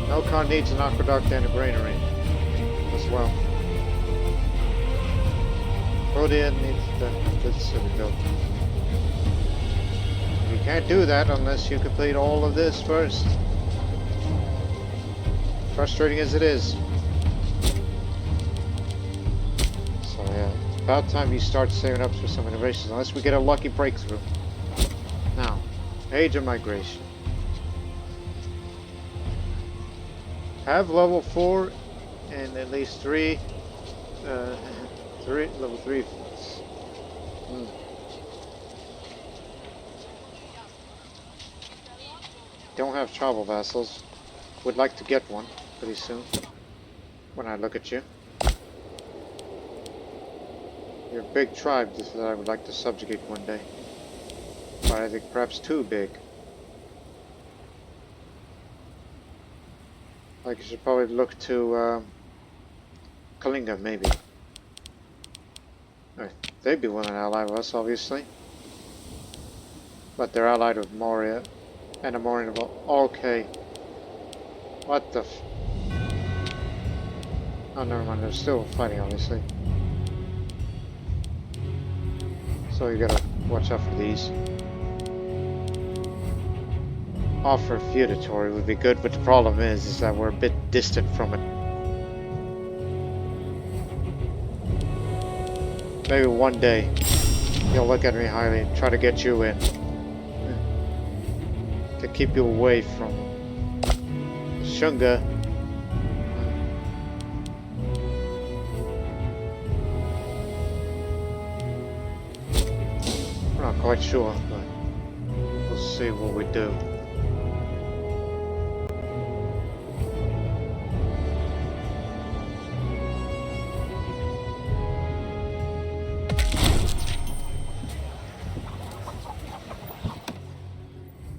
Nokon needs an aqueduct and a granary as well. Mauryan needs the city built. You can't do that unless you complete all of this first. Frustrating as it is. So yeah, it's about time you start saving up for some innovations, unless we get a lucky breakthrough. Now, Age of Migration. Have level 4 and at least 3 level 3. Don't have travel vassals. Would like to get one pretty soon. When I look at you. You're a big tribe that I would like to subjugate one day. But I think perhaps too big. Like you should probably look to Kalinga maybe. They'd be willing to ally with us, obviously. But they're allied with Mauryan and a Mauryan. Okay. What the f... Oh, never mind. They're still fighting, obviously. So you gotta watch out for these. Offer feudatory would be good, but the problem is that we're a bit distant from it. Maybe one day he'll look at me highly and try to get you in. To keep you away from Shunga. We're not quite sure, but we'll see what we do.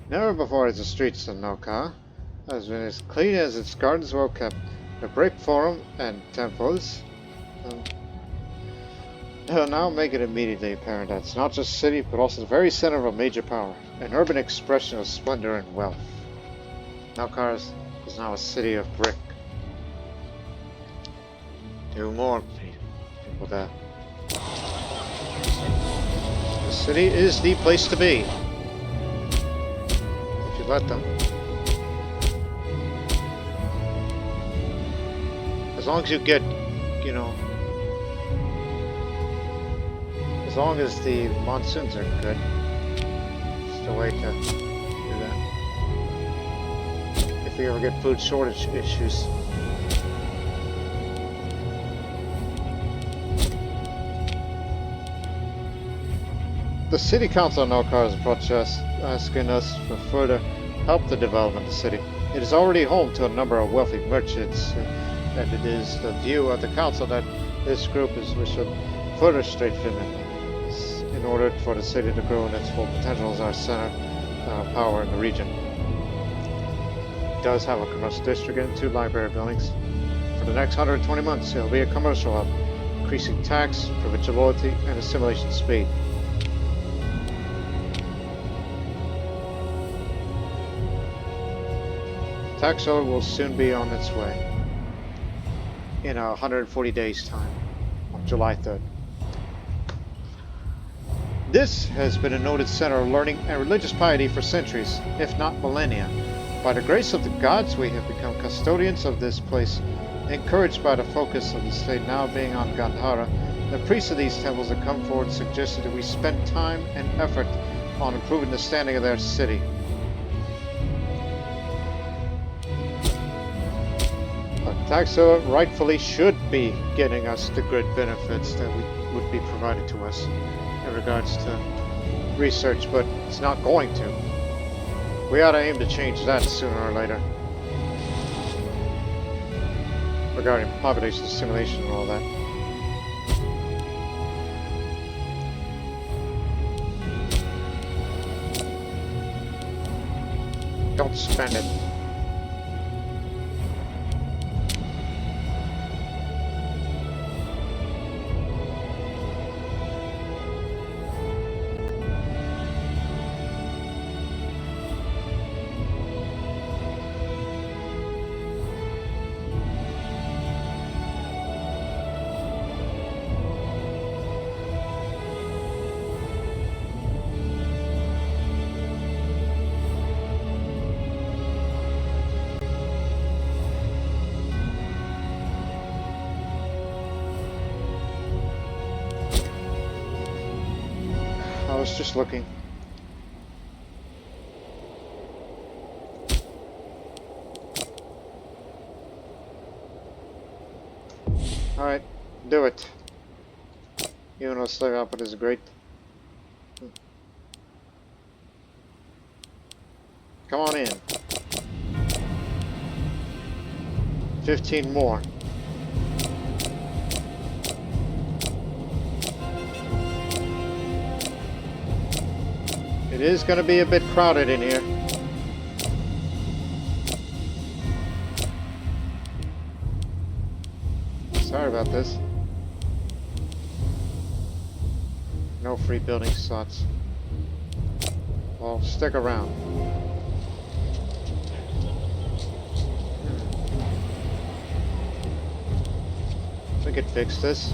Never before has the streets of Noka has been as clean as its gardens well kept. The brick forum and temples will now make it immediately apparent that it's not just a city, but also the very center of a major power, an urban expression of splendor and wealth. Nokar is now a city of brick. 2 more people there. The city is the place to be. Let them. As long as you get, you know, as long as the monsoons are good, it's the way to do that. If we ever get food shortage issues. The city council of Nokar is approached us, asking us for further help the development of the city. It is already home to a number of wealthy merchants, and it is the view of the council that this group is we should further strengthen it in order for the city to grow in its full potential as our center power in the region. It does have a commercial district and 2 library buildings. For the next 120 months, it will be a commercial hub, increasing tax, provincial loyalty, and assimilation speed. Taxo will soon be on its way. In 140 days' time, on July 3rd. This has been a noted center of learning and religious piety for centuries, if not millennia. By the grace of the gods, we have become custodians of this place. Encouraged by the focus of the state now being on Gandhara, the priests of these temples have come forward and suggested that we spend time and effort on improving the standing of their city. Taxa rightfully should be getting us the good benefits that would be provided to us in regards to research, but it's not going to. We ought to aim to change that sooner or later. Regarding population simulation and all that. Don't spend it. I was just looking. Alright, do it. Even though slave output is great. Come on in. 15 more. It is going to be a bit crowded in here. Sorry about this. No free building slots. Well, stick around. We could fix this.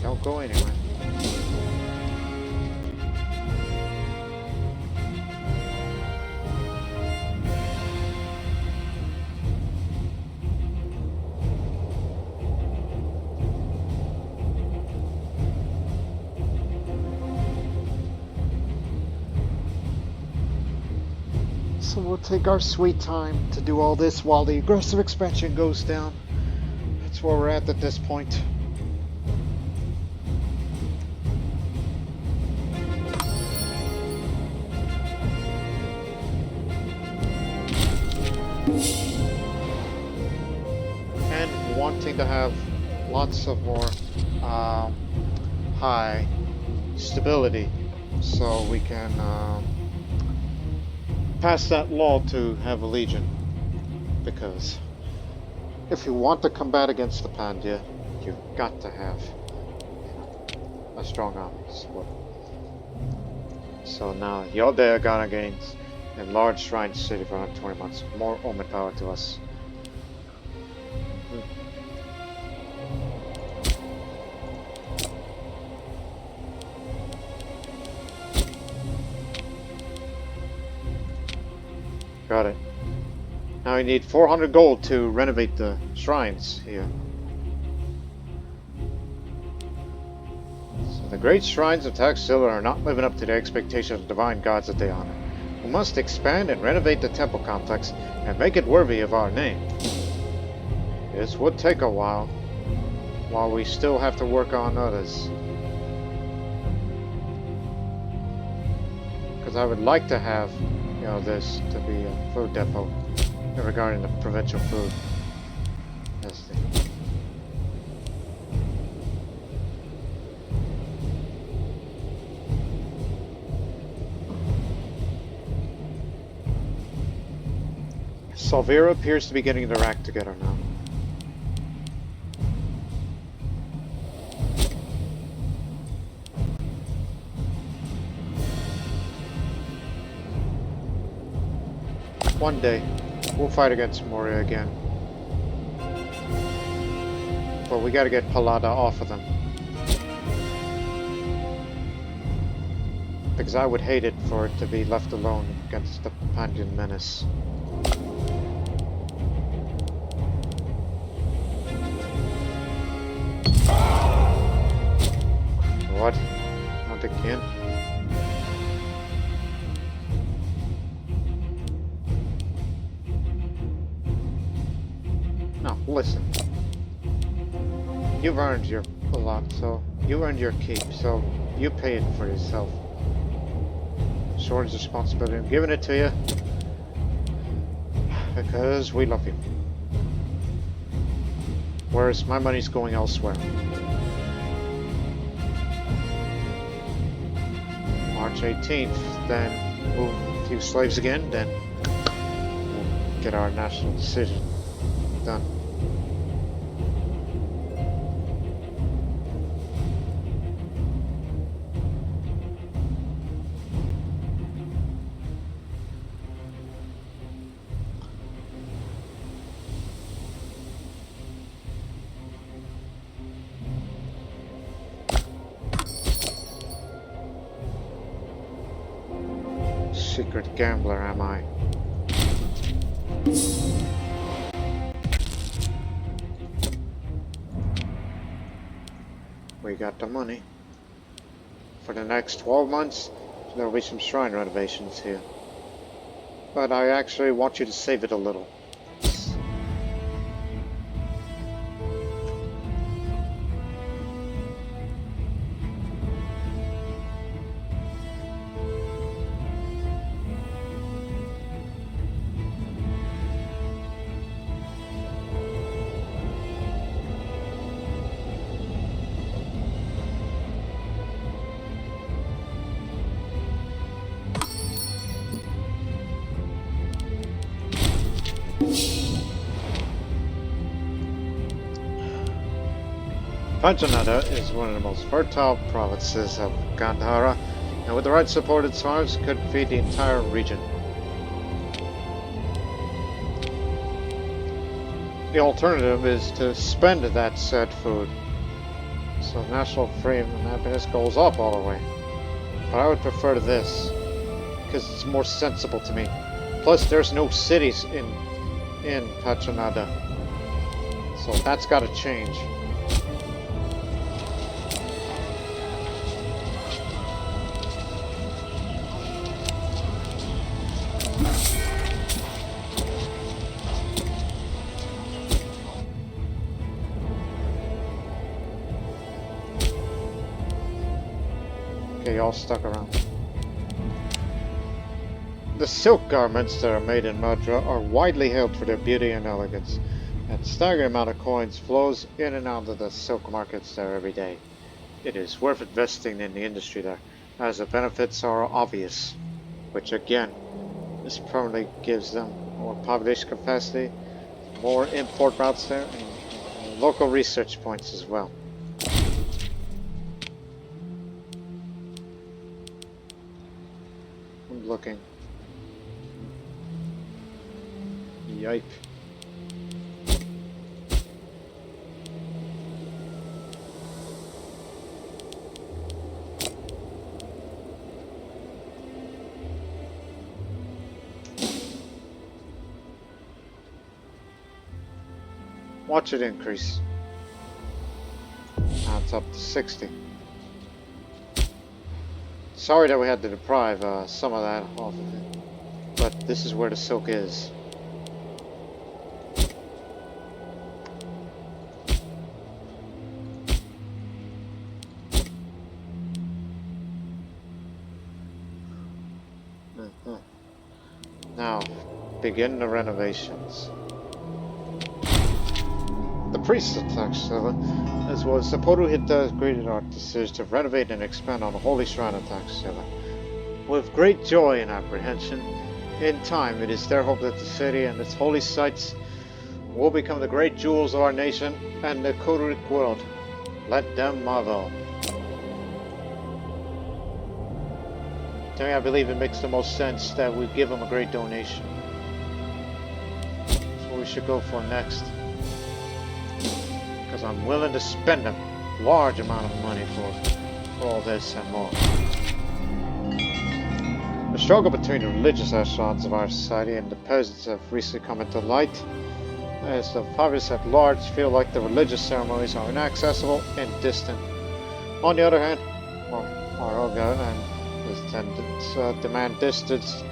Don't go anywhere. So we'll take our sweet time to do all this while the aggressive expansion goes down. That's where we're at this point. And wanting to have lots of more high stability so we can pass that law to have a legion, because if you want to combat against the Pandya, you've got to have a strong army support. So now Yaudheya Ghana gains enlarged shrine city for another 20 months. More omen power to us. Got it. Now we need 400 gold to renovate the shrines here. So the great shrines of Taxila are not living up to the expectations of divine gods that they honor. We must expand and renovate the temple complex and make it worthy of our name. This would take a while we still have to work on others. Because I would like to have, this to be a food depot regarding the provincial food. That's the Salvira appears to be getting their act together now. One day, we'll fight against Mauryan again. But we gotta get Palada off of them. Because I would hate it for it to be left alone against the Pandyan menace. What? Not again? No, listen. You've earned your a lot, so you earned your keep, so you pay it for yourself. Sword's responsibility. I'm giving it to you because we love you. Whereas my money's going elsewhere. March 18th, then move a few slaves again, then we'll get our national decision done. Secret gambler, am I? We got the money. For the next 12 months, there'll be some shrine renovations here. But I actually want you to save it a little. Panchanada is one of the most fertile provinces of Gandhara, and with the right support its farms could feed the entire region. The alternative is to spend that said food, so national freedom and happiness goes up all the way. But I would prefer to this, because it's more sensible to me. Plus there's no cities in Panchanada, so that's gotta change. All stuck around. The silk garments that are made in Madra are widely hailed for their beauty and elegance, and a staggering amount of coins flows in and out of the silk markets there every day. It is worth investing in the industry there, as the benefits are obvious, which again, this probably gives them more population capacity, more import routes there, and local research points as well. Looking. Yipe. Watch it increase. Now it's up to 60. Sorry that we had to deprive some of that off of it, but this is where the silk is. Now, begin the renovations. The priest of Kshatriya, as well as the Purohita, greeted our decision to renovate and expand on the holy shrine of Kshatriya. With great joy and apprehension, In time, it is their hope that the city and its holy sites will become the great jewels of our nation and the Kodiak world. Let them marvel. To me, I believe it makes the most sense that we give them a great donation. That's what we should go for next. Because I'm willing to spend a large amount of money for all this and more. The struggle between the religious echelons of our society and the peasants have recently come into light, as the populace at large feel like the religious ceremonies are inaccessible and distant. On the other hand, our Olga and his attendants demand distance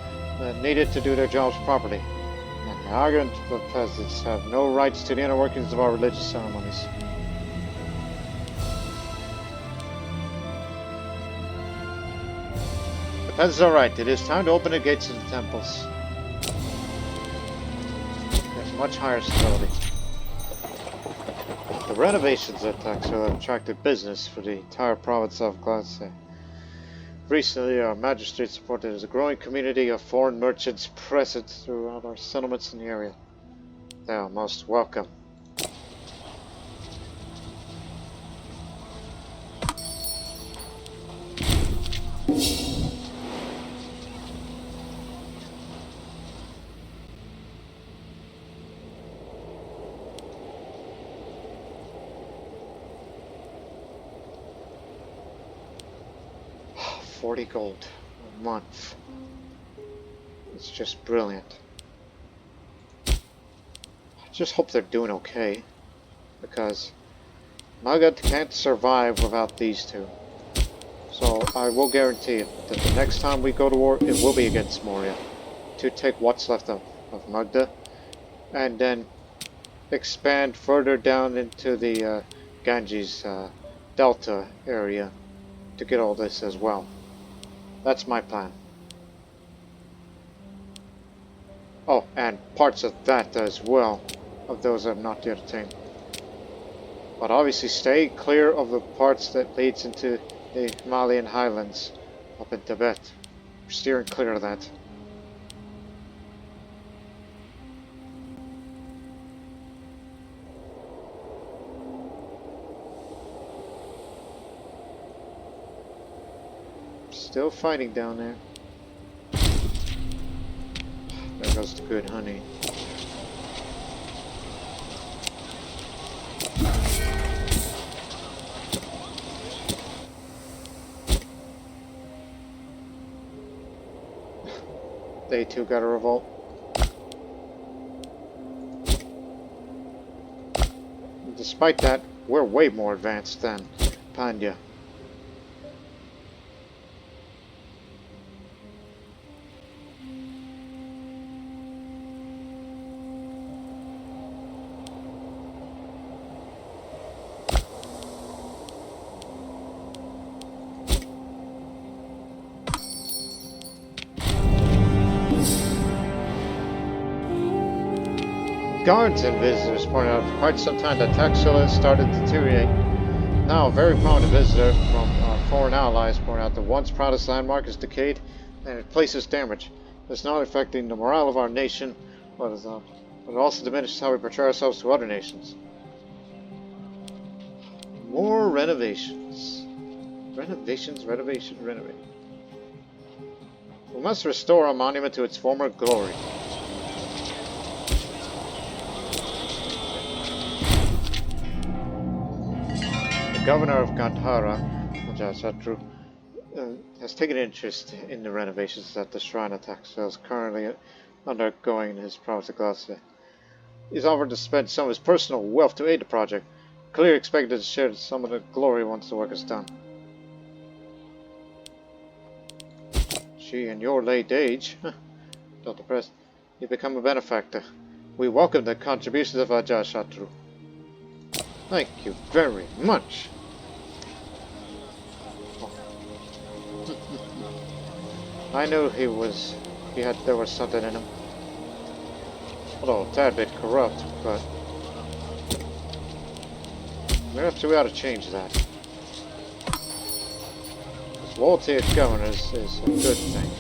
needed to do their jobs properly, and the argument the peasants have no rights to the inner workings of our religious ceremonies. The peasants are right. It is time to open the gates of the temples. There's much higher stability. The renovations at Taxila have attracted business for the entire province of Glace. Recently, our magistrates reported there's a growing community of foreign merchants present throughout our settlements in the area. They are most welcome. $40 gold a month. It's just brilliant. I just hope they're doing okay, because Magadha can't survive without these two. So I will guarantee that the next time we go to war, it will be against Mauryan, to take what's left of Magadha, and then expand further down into the Ganges Delta area to get all this as well. That's my plan. Oh, and parts of that as well, of those I've not yet attained. But obviously stay clear of the parts that leads into the Himalayan highlands up in Tibet. We're steering clear of that. Still fighting down there. There goes the good honey. They too got a revolt. Despite that, we're way more advanced than Pandya. Guards and visitors pointed out for quite some time that Taxila started to deteriorate. Now, a very prominent visitor from our foreign allies pointed out the once proudest landmark is decayed and its place is damaged. It's not affecting the morale of our nation, but it also diminishes how we portray ourselves to other nations. More renovations. Renovations. We must restore our monument to its former glory. The governor of Gandhara, Kshatriya, has taken interest in the renovations that the shrine at Taxila is currently undergoing in his province of Glace. He's offered to spend some of his personal wealth to aid the project, clearly expected to share some of the glory once the work is done. She, in your late age, don't depress, you become a benefactor. We welcome the contributions of Ajay Kshatriya. Thank you very much. I knew there was something in him. Although a tad bit corrupt, but we ought to change that. Because loyalty to governors is a good thing.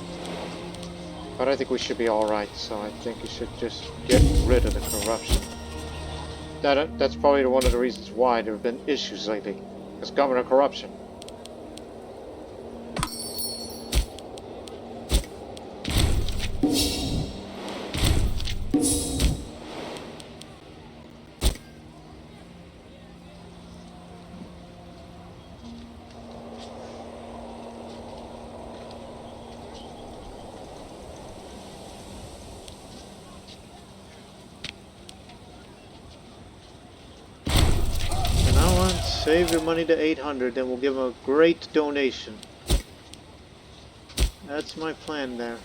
But I think we should be alright, so I think you should just get rid of the corruption. That's probably one of the reasons why there have been issues lately. Because government corruption. Save your money to 800, then we'll give him a great donation. That's my plan there.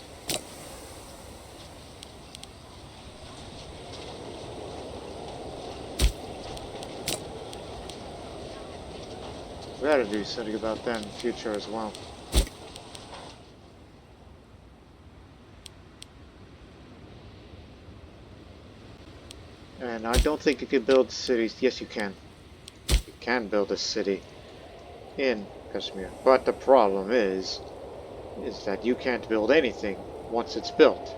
We gotta do something about that in the future as well. And I don't think you can build cities. Yes, you can. Can build a city in Kashmir, but the problem is that you can't build anything once it's built.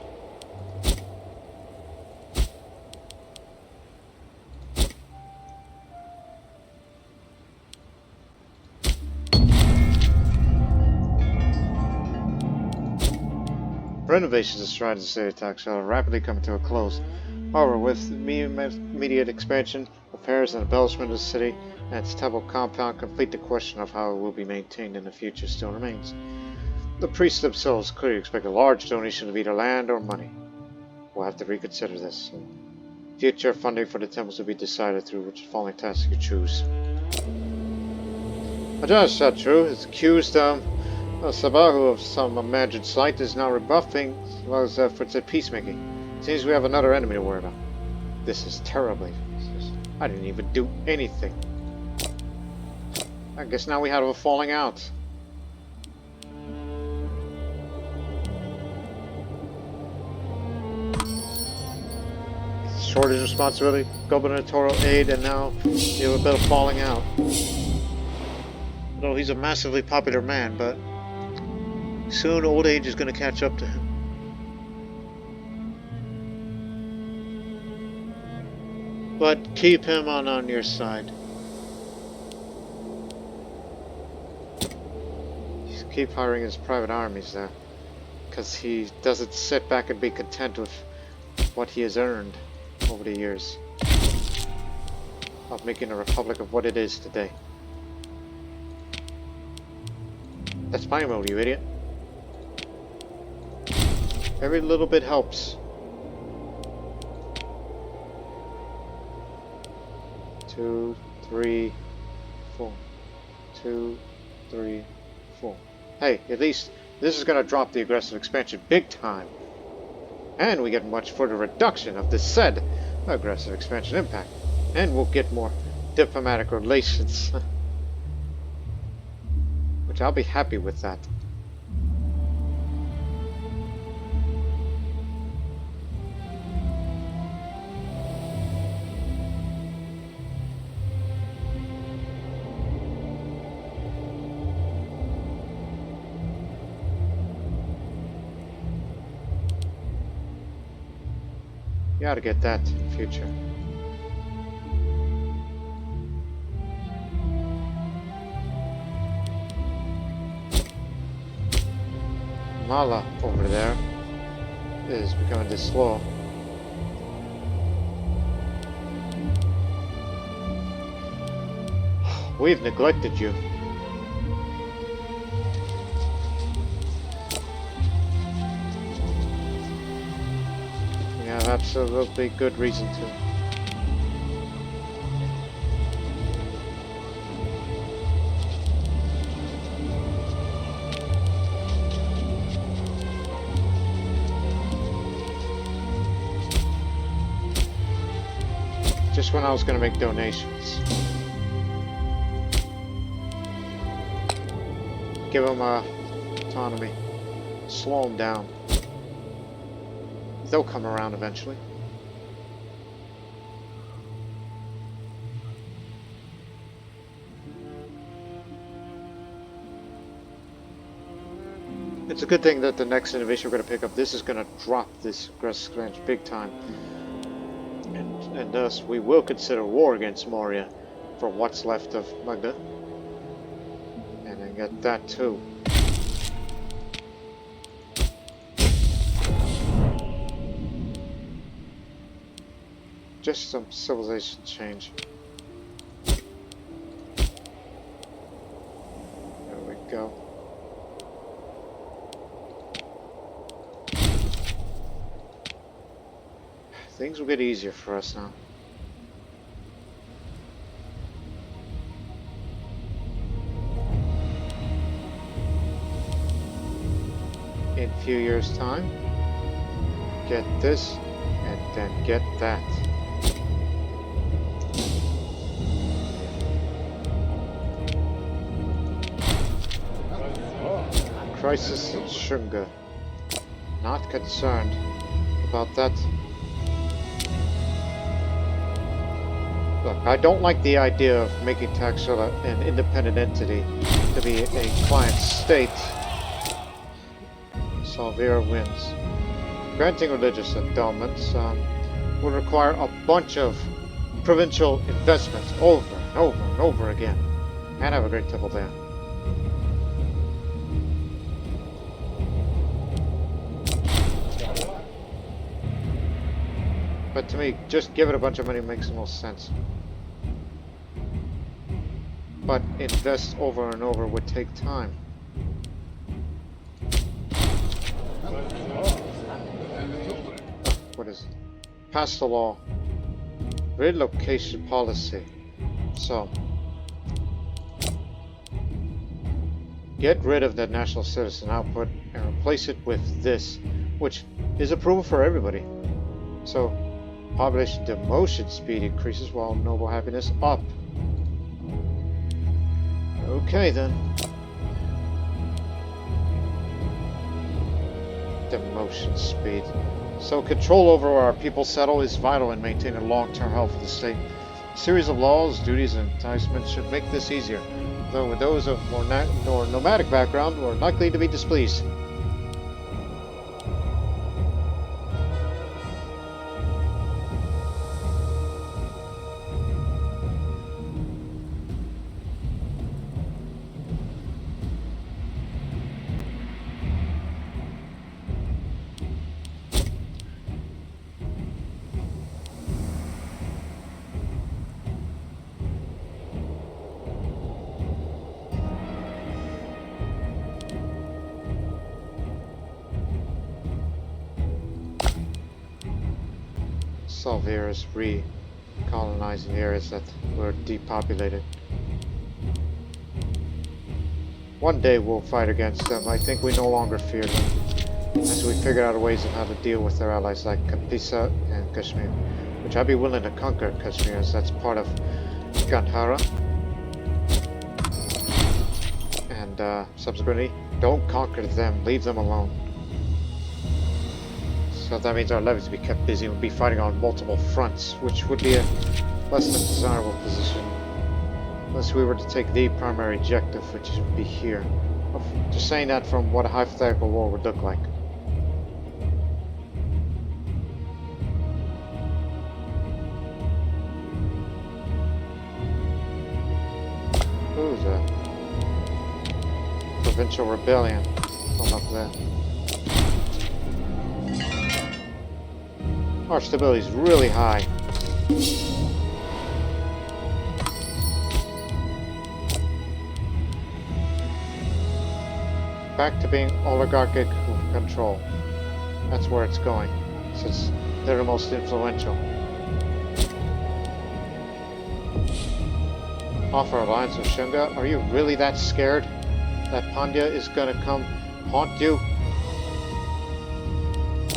Renovations and strides of state attacks are rapidly coming to a close. However, with immediate expansion, repairs and embellishment of the city and its temple compound complete, the question of how it will be maintained in the future still remains. The priests themselves clearly expect a large donation of either land or money. We'll have to reconsider this. Future funding for the temples will be decided through which following task you choose. Ajahn Kshatriya is accused Sabahu of some imagined slight is now rebuffing his efforts at peacemaking. Seems we have another enemy to worry about. This is terribly. I didn't even do anything. I guess now we have a falling out. Shortage of responsibility, gubernatorial aid, and now you have a bit of falling out. Though he's a massively popular man, but soon old age is going to catch up to him. But keep him on your side. Keep hiring his private armies there, because he doesn't sit back and be content with what he has earned over the years of making a republic of what it is today. That's my mode, you idiot. Every little bit helps. 2, 3, 4. 2, 3, 4. Hey, at least this is going to drop the aggressive expansion big time. And we get much further reduction of the said aggressive expansion impact. And we'll get more diplomatic relations. Which I'll be happy with that. You ought to get that in the future. Mala over there is becoming this slow. We've neglected you. We have absolutely good reason to. Just when I was going to make donations. Give them autonomy. Slow them down. They'll come around eventually. It's a good thing that the next innovation we're going to pick up, this is going to drop this aggressive range big time. And thus, we will consider war against Maurya for what's left of Magadha. And then get that too. Just some civilization change. There we go. Things will get easier for us now. In a few years' time, get this, and then get that. Crisis in Shunga. Not concerned about that. Look, I don't like the idea of making Taxila an independent entity to be a client state. Salvira wins. Granting religious endowments would require a bunch of provincial investments over and over and over again. And have a great temple there. But to me, just give it a bunch of money makes the most sense. But invest over and over would take time. What is it? Pass the law. Relocation policy. So, get rid of the national citizen output and replace it with this, which is approval for everybody. So, population demotion speed increases while noble happiness up. Okay then. Demotion speed. So control over where our people settle is vital in maintaining long-term health of the state. A series of laws, duties, and enticements should make this easier, though with those of more nomadic background we're likely to be displeased. Salvira is recolonizing areas that were depopulated. One day we'll fight against them. I think we no longer fear them, as we figured out ways of how to deal with their allies like Kapisa and Kashmir, which I'd be willing to conquer Kashmir, as that's part of Gandhara. And subsequently, don't conquer them, leave them alone. So that means our levies will be kept busy and we'll be fighting on multiple fronts, which would be a less than desirable position. Unless we were to take the primary objective, which would be here. Just saying that from what a hypothetical war would look like. Ooh, the provincial rebellion from up there. Our stability is really high. Back to being oligarchic control. That's where it's going, since they're the most influential. Offer alliance with Shunga? Are you really that scared that Pandya is gonna come haunt you?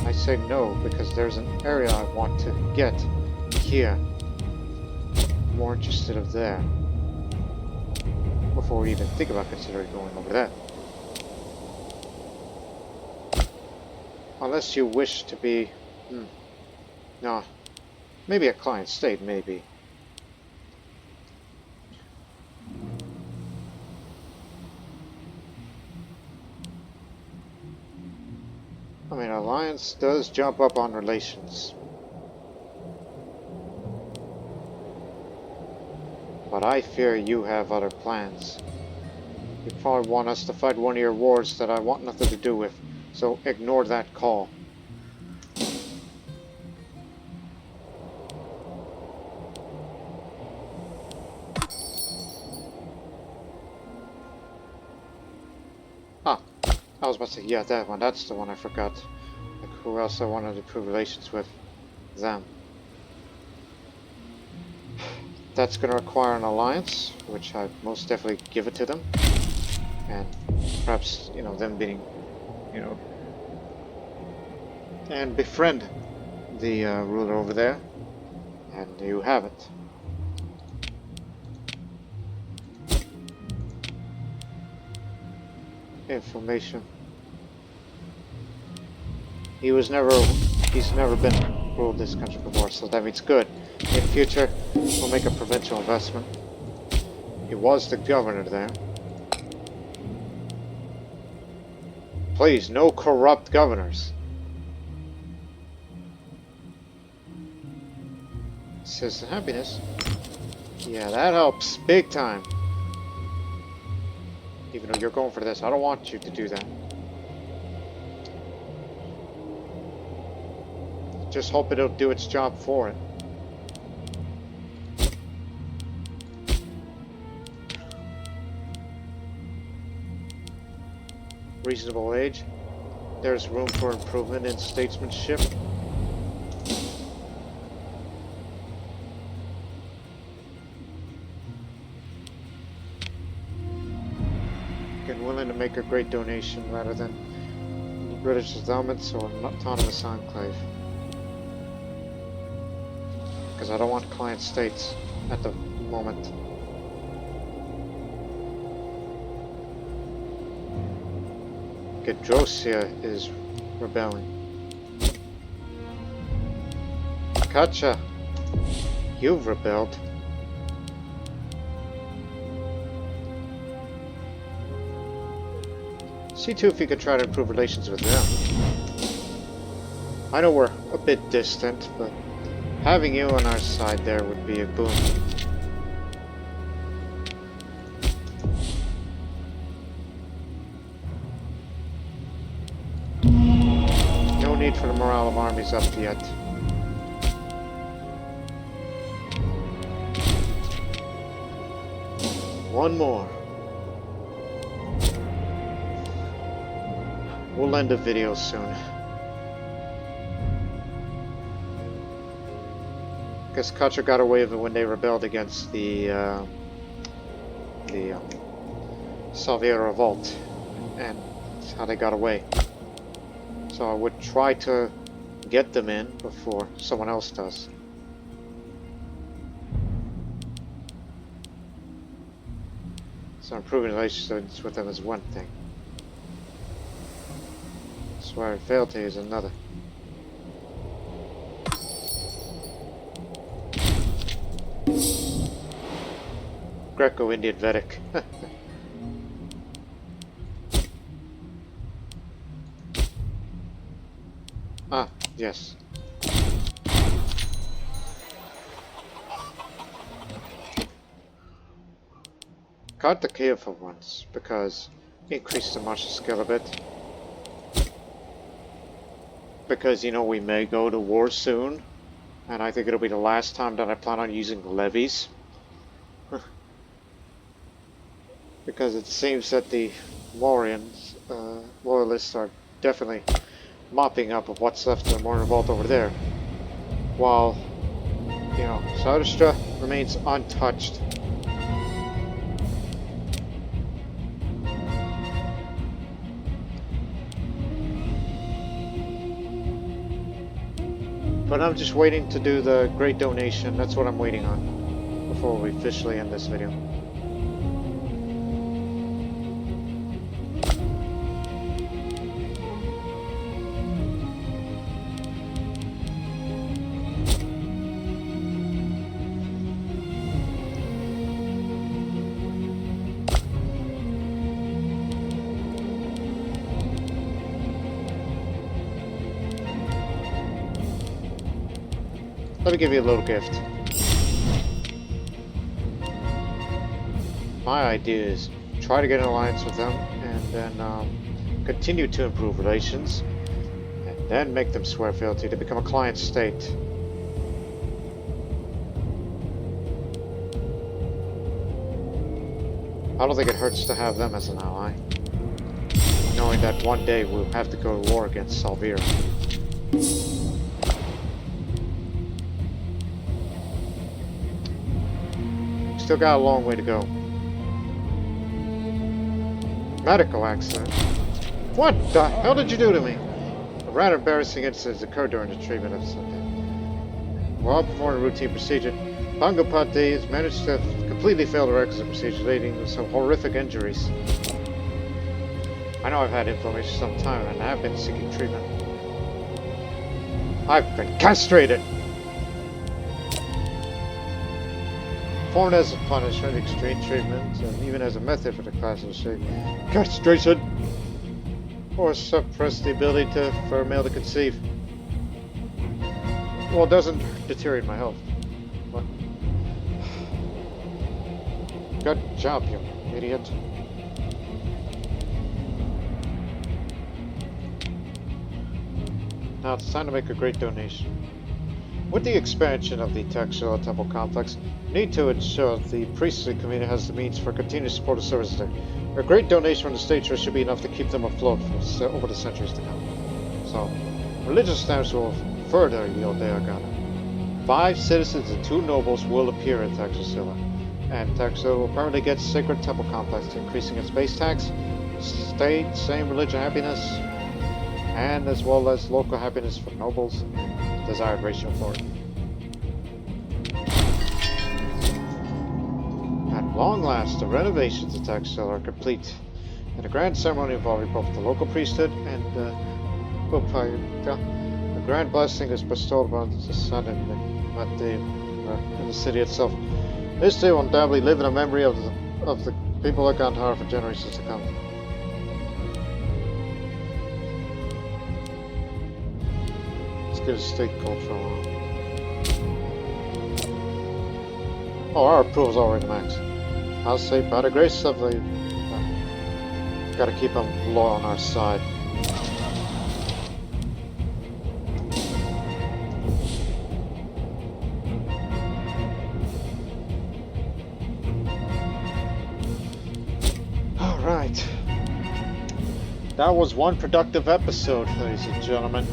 I say no, because there's an area I want to get here. I'm more interested of there. Before we even think about considering going over there. Unless you wish to be... No. Maybe a client state, maybe. I mean, alliance does jump up on relations. But I fear you have other plans. You probably want us to fight one of your wars that I want nothing to do with, so ignore that call. Ah, I was about to say, yeah, that one, that's the one I forgot. Like, who else I wanted to improve relations with? Them. That's going to require an alliance, which I most definitely give it to them. And perhaps, you know, them being, you know, and befriend the ruler over there. And you have it. Information. He's never been ruled this country before, so that means good. In future, we'll make a provincial investment. He was the governor there. Please, no corrupt governors. Citizen happiness. Yeah, that helps big time. Even though you're going for this, I don't want you to do that. Just hope it'll do its job for it. Reasonable age. There's room for improvement in statesmanship. Again, willing to make a great donation rather than British settlements or an autonomous enclave. Because I don't want client states at the moment. Yaudheya is rebelling. Kshatriya, you've rebelled. See too if you could try to improve relations with them. I know we're a bit distant, but having you on our side there would be a boon. No need for the morale of armies up yet. One more. We'll end the video soon. Guess Kshatriya got away with it when they rebelled against the Soviet revolt, and that's how they got away. So I would try to get them in before someone else does. So improving relations with them is one thing. Swearing fealty is another. Greco-Indian Vedic. Ah, yes. Cut the Kiev for once, because increase the martial skill a bit. Because, you know, we may go to war soon, and I think it'll be the last time that I plan on using levies. Because it seems that the Mauryans, loyalists are definitely mopping up of what's left of the Mauryan revolt over there. While, you know, Kshatriya remains untouched. But I'm just waiting to do the great donation. That's what I'm waiting on before we officially end this video. Let me give you a little gift. My idea is try to get an alliance with them, and then continue to improve relations, and then make them swear fealty to become a client state. I don't think it hurts to have them as an ally, knowing that one day we'll have to go to war against Salvira. Still got a long way to go. Medical accident? What the hell did you do to me? A rather embarrassing incident occurred during the treatment of Sunday. While performing a routine procedure, Bangapati has managed to completely fail the requisite procedure, leading to some horrific injuries. I know I've had inflammation for some time and I have been seeking treatment. I've been castrated! Performed as a punishment, extreme treatment, and even as a method for the classification, castration, or suppress the ability for a male to conceive. Well, it doesn't deteriorate my health. But good job, you idiot. Now it's time to make a great donation. With the expansion of the Kshatriya temple complex, we need to ensure the priestly community has the means for continued support of services there. A great donation from the state church should be enough to keep them afloat for over the centuries to come. So, religious stamps will further Yaudheya Ghana. 5 citizens and 2 nobles will appear in Kshatriya, and Kshatriya will permanently get sacred temple complex, increasing its base tax, state, same religion happiness, and as well as local happiness for nobles and desired ratio for it. At long last, the renovations of Kshatriya are complete, and a grand ceremony involving both the local priesthood and the grand blessing is bestowed upon the sun and in the city itself. This day will undoubtedly live in a memory of the people of Gandhara for generations to come. Let's get a state code for a while. Oh, our approval's already max. I'll say, by the grace of the... gotta keep them loyal on our side. Alright. That was one productive episode, ladies and gentlemen.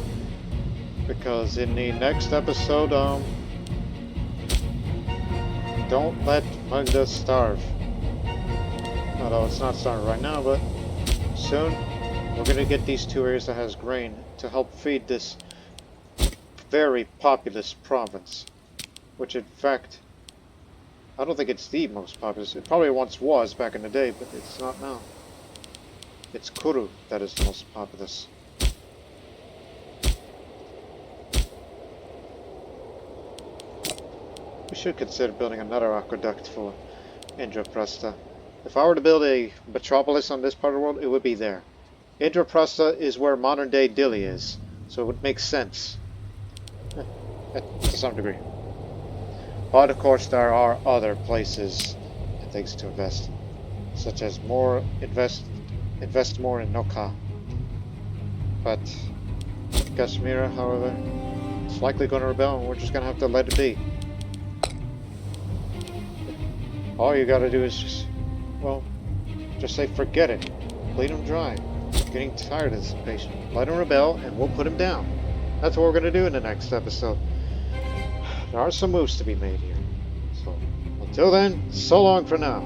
Because in the next episode, don't let Magadha starve. Although it's not starving right now, but soon we're gonna get these 2 areas that has grain to help feed this very populous province. Which in fact, I don't think it's the most populous. It probably once was back in the day, but it's not now. It's Kuru that is the most populous. We should consider building another aqueduct for Indraprastha. If I were to build a metropolis on this part of the world, it would be there. Indraprastha is where modern day Delhi is, so it would make sense. To some degree. But of course there are other places and things to invest. Such as invest more in Nokha. But Kashmir, however, is likely going to rebel and we're just going to have to let it be. All you gotta do is just, well, just say forget it. Bleed him dry. I'm getting tired of this patient. Let him rebel and we'll put him down. That's what we're gonna do in the next episode. There are some moves to be made here. So, until then, so long for now.